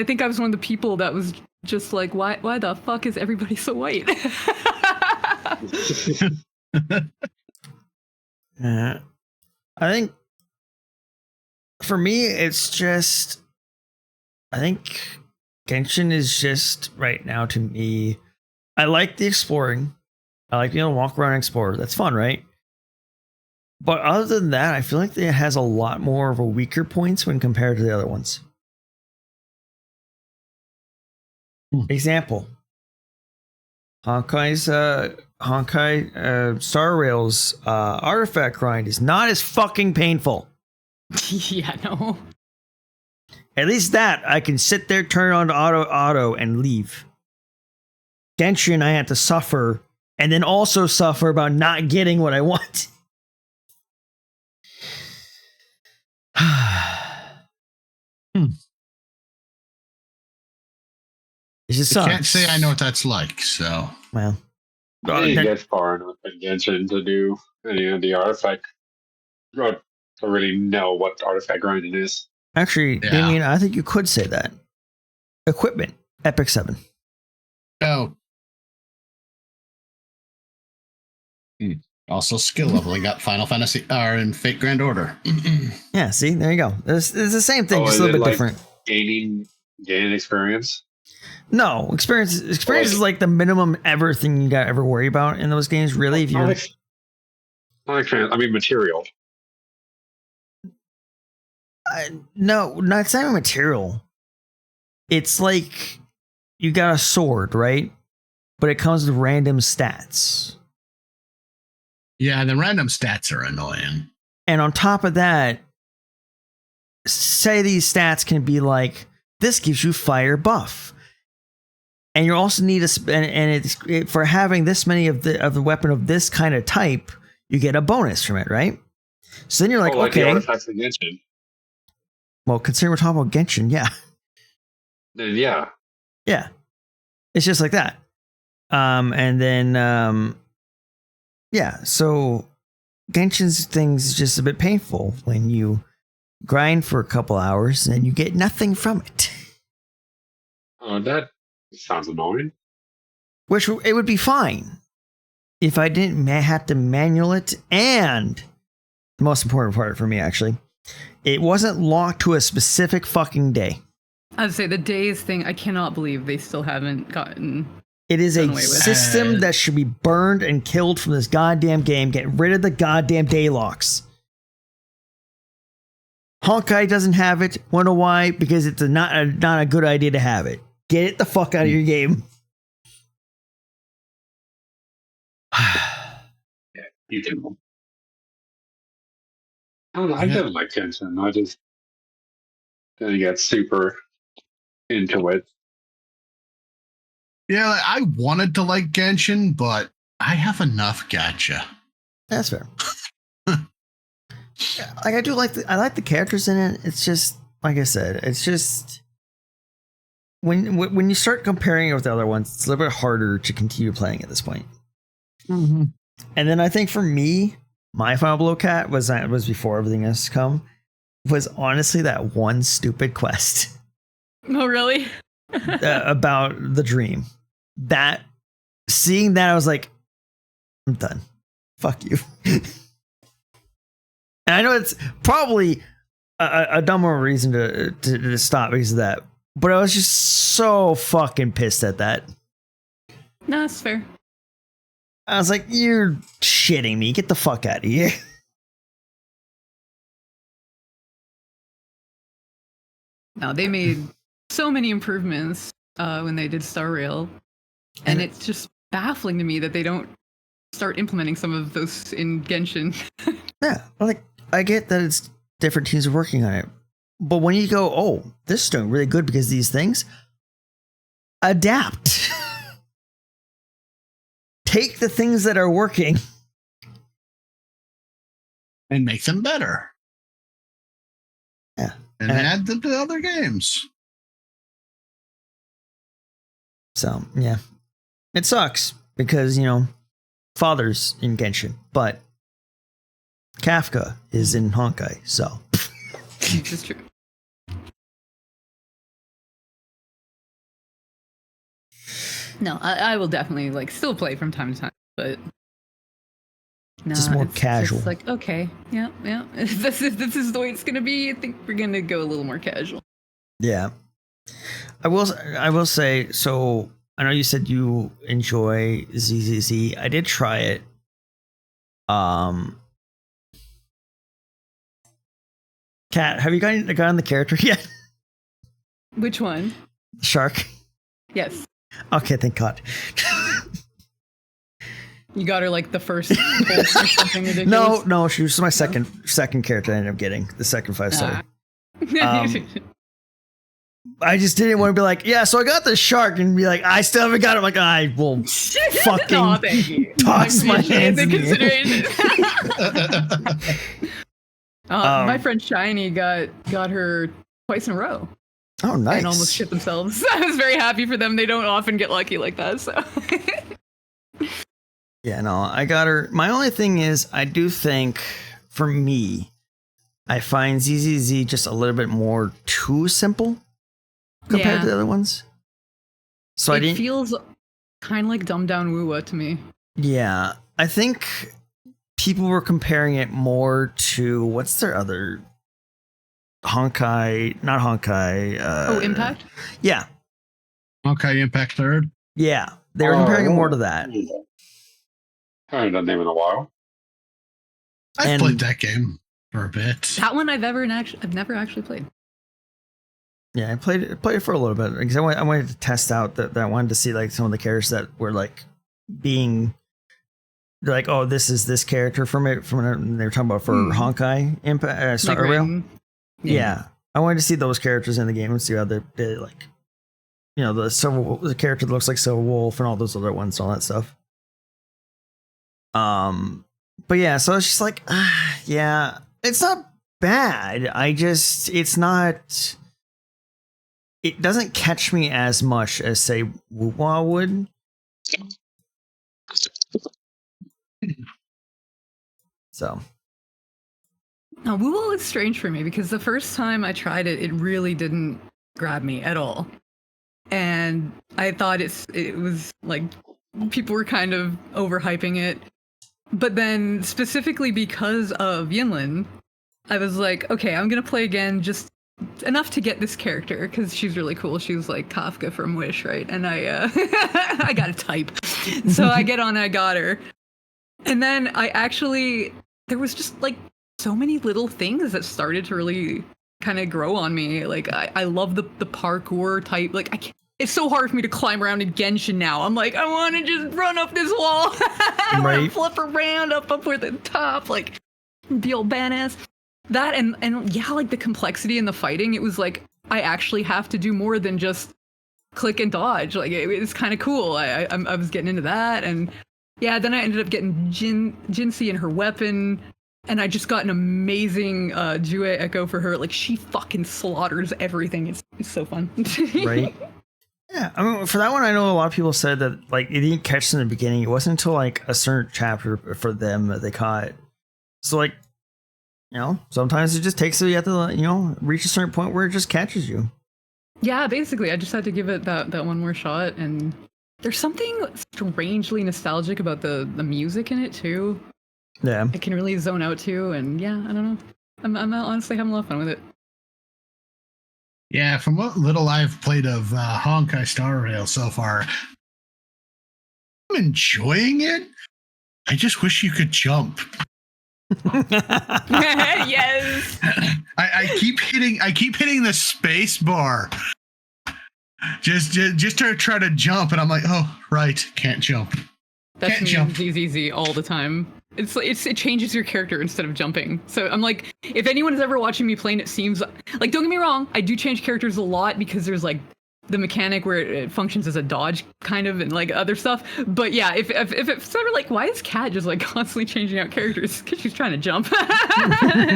think I was one of the people that was just like, why the fuck is everybody so white? I think for me, it's just, I think Genshin is just right now to me, I like the exploring. I like being able to walk around and explore. That's fun, right? But other than that, I feel like it has a lot more of a weaker points when compared to the other ones. Example. Honkai's Star Rail's artifact grind is not as fucking painful. Yeah, no. At least that I can sit there, turn on auto, and leave. Genshin, I had to suffer, and then also suffer about not getting what I want. It just sucks. I can't say I know what that's like, so. Well, I didn't get far enough in Genshin to do any of the artifact. Or to really know what artifact grinding is. actually, Yeah. I mean, I think you could say that. Equipment, Epic 7. Oh. Also, skill leveling up Final Fantasy and Fate Grand Order. Yeah, see, there you go. It's the same thing, just a little bit different. Gaining experience. No, experience is like the minimum ever thing you got to ever worry about in those games. Really, if you're Not experience. I mean material. no, it's not even material. It's like you got a sword, right? But it comes with random stats. Yeah, the random stats are annoying. And on top of that, say these stats can be like, this gives you fire buff. And you also need for having this many of the weapon of this kind of type, you get a bonus from it, right? So then you're like, like the okay. artifacts in Genshin. Well, considering we're talking about Genshin, yeah. Then yeah. Yeah. It's just like that. And then yeah, so Genshin's thing's just a bit painful when you grind for a couple hours and you get nothing from it. Oh, that sounds annoying. Which it would be fine if I didn't have to manual it, and the most important part for me, actually, it wasn't locked to a specific fucking day. I'd say the days thing, I cannot believe they still haven't gotten It is done a away with. system that should be burned and killed from this goddamn game. Get rid of the goddamn day locks. Honkai doesn't have it. Wonder why? Because it's not a good idea to have it. Get it the fuck out of your game. You can. I don't know. I didn't like Genshin. I just didn't get super into it. Yeah, I wanted to like Genshin, but I have enough gacha. That's fair. Yeah, like I do like I like the characters in it. It's just like I said. It's just when you start comparing it with the other ones, it's a little bit harder to continue playing at this point. Mm-hmm. And then I think for me, my final blow cat was before everything else come. Was honestly that one stupid quest Oh, really? about the dream. That seeing that I was like, I'm done. Fuck you. And I know it's probably a dumber reason to stop because of that, but I was just so fucking pissed at that. No, that's fair. I was like, you're shitting me. Get the fuck out of here. No, they made so many improvements when they did Star Rail, and it's just baffling to me that they don't start implementing some of those in Genshin. Yeah, like I get that it's different teams are working on it, but when you go, oh, this is doing really good because of these things, adapt. Take the things that are working And make them better. Yeah. And add them to other games. So, yeah. It sucks because, Father's in Genshin, but Kafka is in Honkai, so. This is true. No, I will definitely still play from time to time, but no, Just more casual. Just like, okay, yeah. If this is the way it's gonna be, I think we're gonna go a little more casual. Yeah. I will say, so I know you said you enjoy ZZZ. I did try it. Kat, have you gotten the character yet? Which one? Shark? Yes. Okay, thank God. You got her the first pulse or something ridiculous? No, she was my second character I ended up getting, the second 5-star. I just didn't want to be like, yeah, so I got the shark and be like, I still haven't got it. I'm like, I will fucking thank you. toss my hands in the consideration. My friend Shiny got her twice in a row. Oh, nice. And almost shit themselves. I was very happy for them. They don't often get lucky like that, so. Yeah, no, I got her. My only thing is, I do think, for me, I find ZZZ just a little bit more too simple compared to the other ones. So it feels kind of like dumbed down Woowa to me. Yeah, I think people were comparing it more to, what's their other Honkai, not Honkai. Impact? Yeah. Honkai Impact 3rd? Yeah, they were comparing it more to that. I haven't done them in a while. I've played that game for a bit. That one I've never actually played. Yeah, I played it for a little bit because I wanted to test out that I wanted to see some of the characters that were being. They're like, oh, this is this character from they were talking about for Honkai Impact Star Rail. Yeah, I wanted to see those characters in the game and see how they the character that looks like Silver Wolf and all those other ones, all that stuff. But yeah, so it's just yeah, it's not bad. It doesn't catch me as much as say Wuwa would. So. Now, Woowa is strange for me because the first time I tried it, it really didn't grab me at all. And I thought it was people were kind of overhyping it. But then specifically because of Yinlin, I was like, okay, I'm going to play again just enough to get this character because she's really cool. She was like Kafka from Wish, right? And I I got a type, so I get on. I got her, and then there was just like so many little things that started to really kind of grow on me. Like I love the parkour type. Like I can't. It's so hard for me to climb around in Genshin now. I'm like, I want to just run up this wall. I want to flip around up where the top, like, be old badass. That and yeah, like the complexity in the fighting. It was like I actually have to do more than just click and dodge. Like it's kind of cool. I was getting into that, and yeah, then I ended up getting Jinsei and her weapon. And I just got an amazing Jue Echo for her. Like she fucking slaughters everything. It's so fun. Right. Yeah, I mean, for that one, I know a lot of people said that like it didn't catch in the beginning. It wasn't until like a certain chapter for them that they caught it. So like, you know, sometimes it just takes you have to, you know, reach a certain point where it just catches you. Yeah, basically, I just had to give it that one more shot, and there's something strangely nostalgic about the music in it too. Yeah, I can really zone out to, and yeah, I don't know. I'm honestly having a lot of fun with it. Yeah, from what little I've played of Honkai Star Rail so far, I'm enjoying it. I just wish you could jump. Yes. I keep hitting the space bar. Just to try to jump, and I'm like, oh right, can't jump. That's easy all the time. It changes your character instead of jumping. So I'm like, if anyone is ever watching me playing, it seems like, don't get me wrong, I do change characters a lot because there's like the mechanic where it functions as a dodge kind of and like other stuff. But yeah, if it's ever like, why is Kat just like constantly changing out characters? Because she's trying to jump.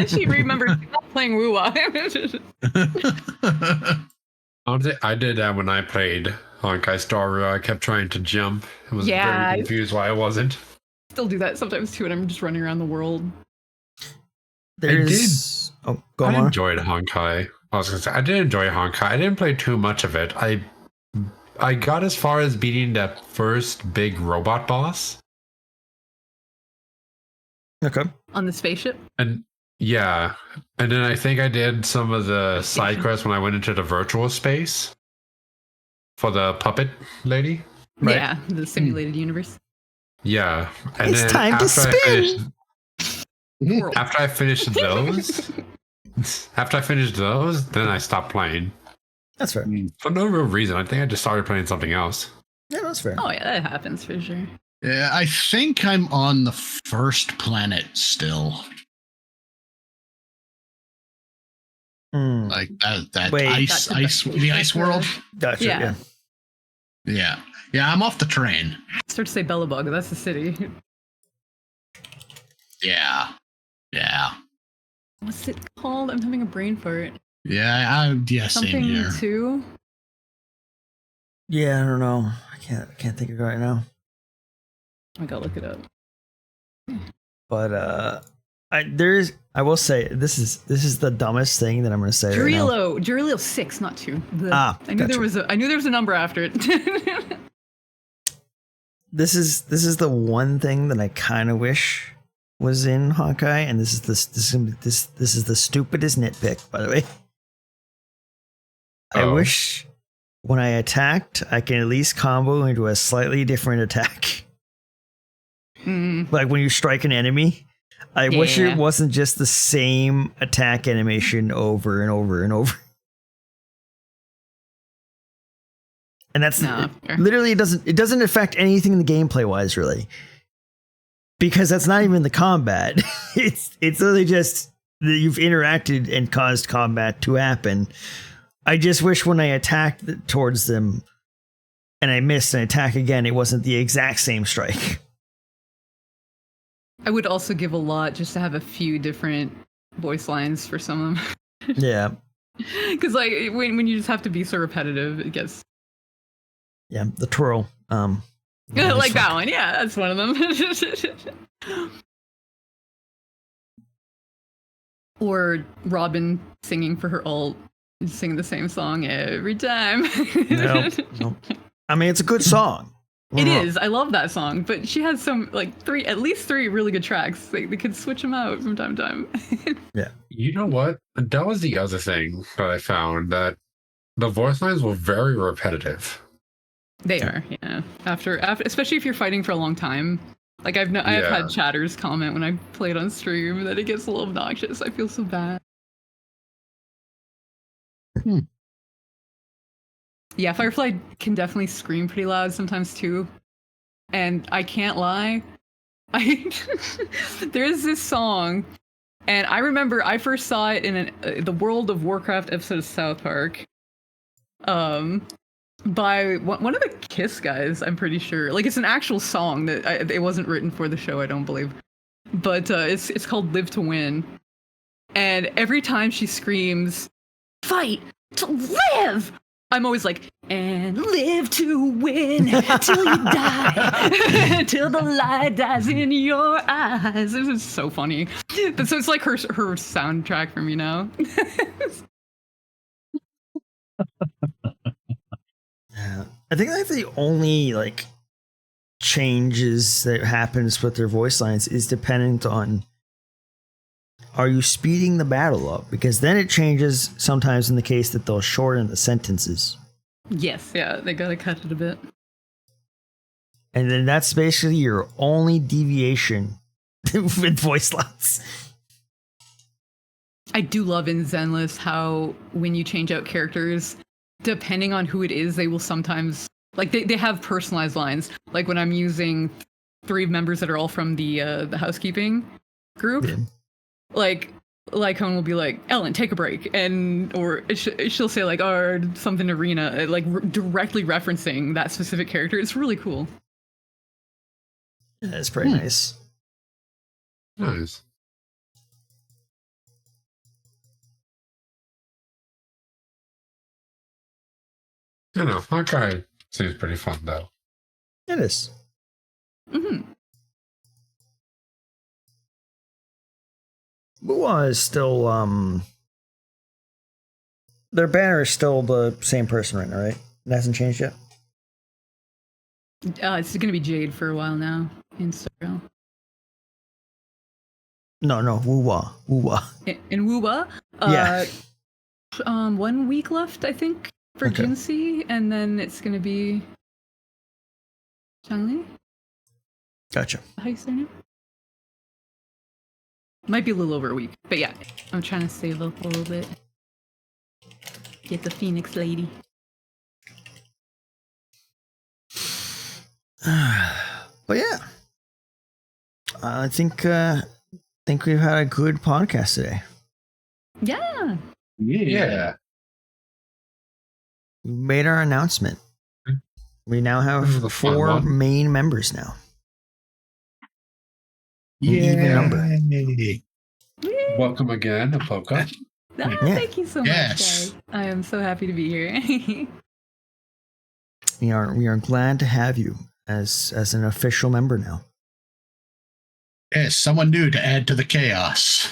She remembered not playing Wuwa. I did that when I played Honkai Star Rail. I kept trying to jump. I was very confused why I wasn't. Still do that sometimes too, and I'm just running around the world. I enjoyed Honkai. I was gonna say I did enjoy Honkai. I didn't play too much of it. I got as far as beating that first big robot boss. Okay. On the spaceship? And yeah. And then I think I did some of the side quests when I went into the virtual space for the puppet lady. Right? Yeah, the simulated universe. Yeah. And it's then time to spin. After I finished those, then I stopped playing. That's fair. For no real reason. I think I just started playing something else. Yeah, that's fair. Oh yeah, that happens for sure. Yeah, I think I'm on the first planet still. Like that Wait, ice world. Gotcha. Yeah. I'm off the train. Start to say Bellabug. That's the city. Yeah. What's it called? I'm having a brain fart. Yeah, same Something here. too. Yeah, I don't know. I can't think of it right now. I gotta look it up. But I will say this is the dumbest thing that I'm going to say. Jurilo 6, not 2. I knew there was a number after it. This is the one thing that I kind of wish was in Honkai, and this is the stupidest nitpick, by the way. I wish when I attacked, I can at least combo into a slightly different attack. Like when you strike an enemy, I wish it wasn't just the same attack animation over and over and over. And that's literally it doesn't affect anything in the gameplay wise, really. Because that's not even the combat. It's literally just that you've interacted and caused combat to happen. I just wish when I attacked towards them and I missed and attack again, it wasn't the exact same strike. I would also give a lot just to have a few different voice lines for some of them. Yeah. Because like when you just have to be so repetitive, it gets. Yeah, the twirl. Like that one. Yeah, that's one of them. Or Robin singing for her ult, singing the same song every time. Nope. I mean, it's a good song. It is. I love that song, but she has some at least three really good tracks. They could switch them out from time to time. Yeah. You know what? That was the other thing that I found, that the voice lines were very repetitive. They are, yeah. After, especially if you're fighting for a long time. Like I've had chatters comment when I played on stream that it gets a little obnoxious. I feel so bad. Yeah, Firefly can definitely scream pretty loud sometimes too. And I can't lie, there's this song, and I remember I first saw it in the World of Warcraft episode of South Park. By one of the Kiss guys, I'm pretty sure. Like, it's an actual song that it wasn't written for the show, I don't believe. But it's called "Live to Win," and every time she screams, "Fight to live," I'm always like, "And live to win till you die, till the light dies in your eyes." This is so funny. But so it's like her soundtrack for me now. Yeah. I think like the only like changes that happens with their voice lines is dependent on, are you speeding the battle up? Because then it changes sometimes in the case that they'll shorten the sentences. Yes, yeah, they gotta cut it a bit. And then that's basically your only deviation with voice lines. I do love in Zenless how when you change out characters, depending on who it is, they will sometimes, like, they have personalized lines. Like when I'm using 3 members that are all from the housekeeping group, Yeah. like Lycone will be like, "Ellen, take a break," or she'll say like, "or something to Rena," directly referencing that specific character. It's really cool. Yeah, it's pretty nice. Nice. You know, that guy seems pretty fun, though. It is. Mm-hmm. Mua is still, their banner is still the same person right now, right? It hasn't changed yet? It's gonna be Jade for a while now in Sorrel. No, Wuwa. In Wuba, Yeah. 1 week left, I think, for Okay. Jinsei, and then it's gonna be Changli. Gotcha. How you say her name? Might be a little over a week, but yeah, I'm trying to save up a little bit. Get the Phoenix lady. But yeah, I think we've had a good podcast today. Yeah. Yeah. We made our announcement. We now This is have the fun 4 one. main members now. An even number. Welcome again, Apoka. Oh, Yeah. thank you so much, Yes. guys. I am so happy to be here. We are glad to have you as an official member now. Yes, someone new to add to the chaos.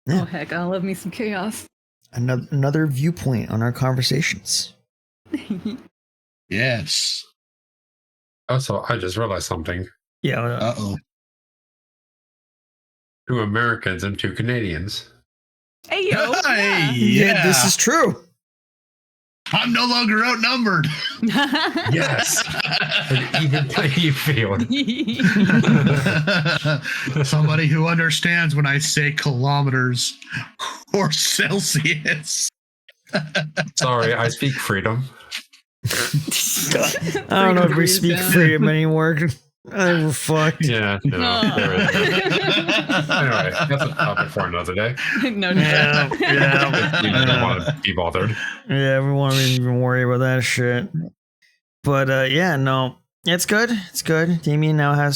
Yeah. Oh heck, I love me some chaos. Another viewpoint on our conversations. Yes. Also, I just realized something. Yeah. Uh-oh. 2 Americans and 2 Canadians. Hey yo. Hey, Yeah, this is true. I'm no longer outnumbered. Yes. An even playing field. Somebody who understands when I say kilometers or Celsius. Sorry, I speak freedom. I don't know if we speak freedom anymore. I think we're fucked. Yeah, no, No. there is. Anyway, that's a topic for another day. No. Yeah. You don't want to be bothered. Yeah, we won't even worry about that shit. But yeah, no, it's good. It's good. Damien now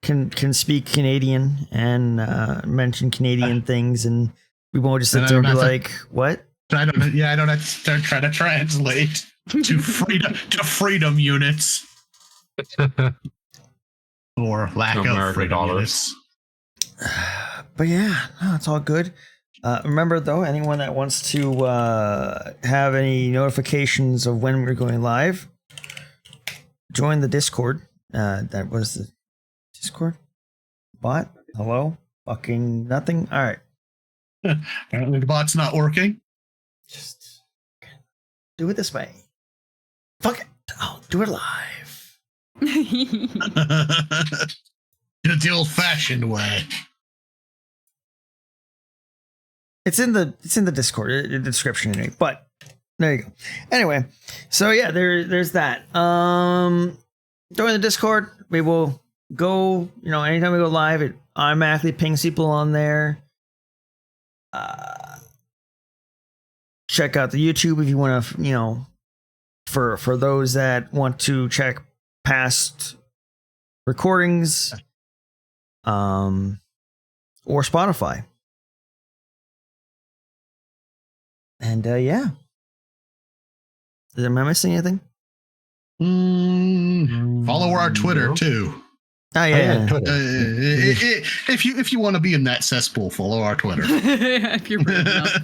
can speak Canadian and mention Canadian things, and we won't just sit And there I'm and be not the- like, "What?" I don't have to start trying to translate to freedom units. Or lack of American freedom dollars. units. But yeah, no, it's all good. Remember though, anyone that wants to have any notifications of when we're going live, join the Discord. That was the Discord bot. Hello, fucking nothing. All right, Apparently the bot's not working. just do it this way. Fuck it. I'll do it live. The old-fashioned way. It's in the Discord, the description anyway. But there you go. Anyway, so yeah, there's that. Join the Discord. We will go. Anytime we go live, it automatically pings people on there. Check out the YouTube if you want to. For those that want to check past recordings, or Spotify. And yeah. Am I missing anything? Follow our Twitter too. Oh yeah. Twitter. If you want to be in that cesspool, follow our Twitter. If you're brave enough.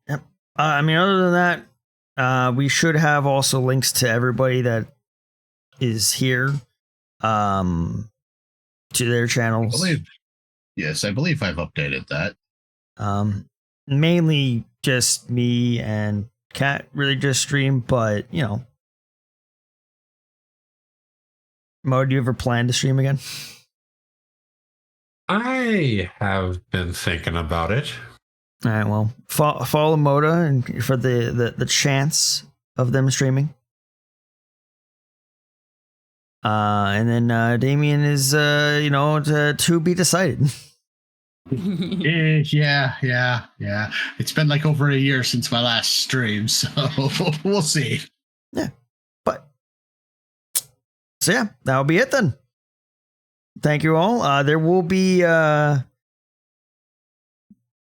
Yep. Other than that, we should have also links to everybody that is here, to their channels. I believe I've updated that. Mainly just me and Kat really just stream, but Mo, do you ever plan to stream again? I have been thinking about it. All right, well, follow Moda and for the chance of them streaming. And then Damien is to be decided. Yeah. It's been like over a year since my last stream, so we'll see. Yeah, so yeah, that'll be it then. Thank you all. There will be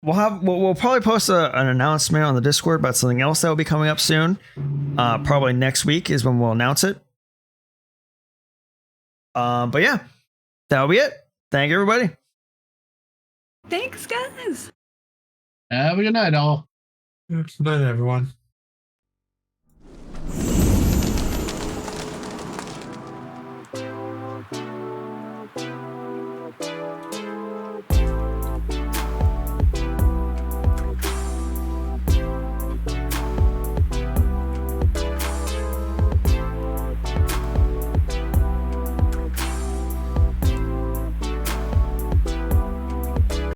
we'll probably post an announcement on the Discord about something else that will be coming up soon. Probably next week is when we'll announce it. But yeah, that'll be it. Thank you, everybody. Thanks, guys. Have a good night, all. Good night, everyone.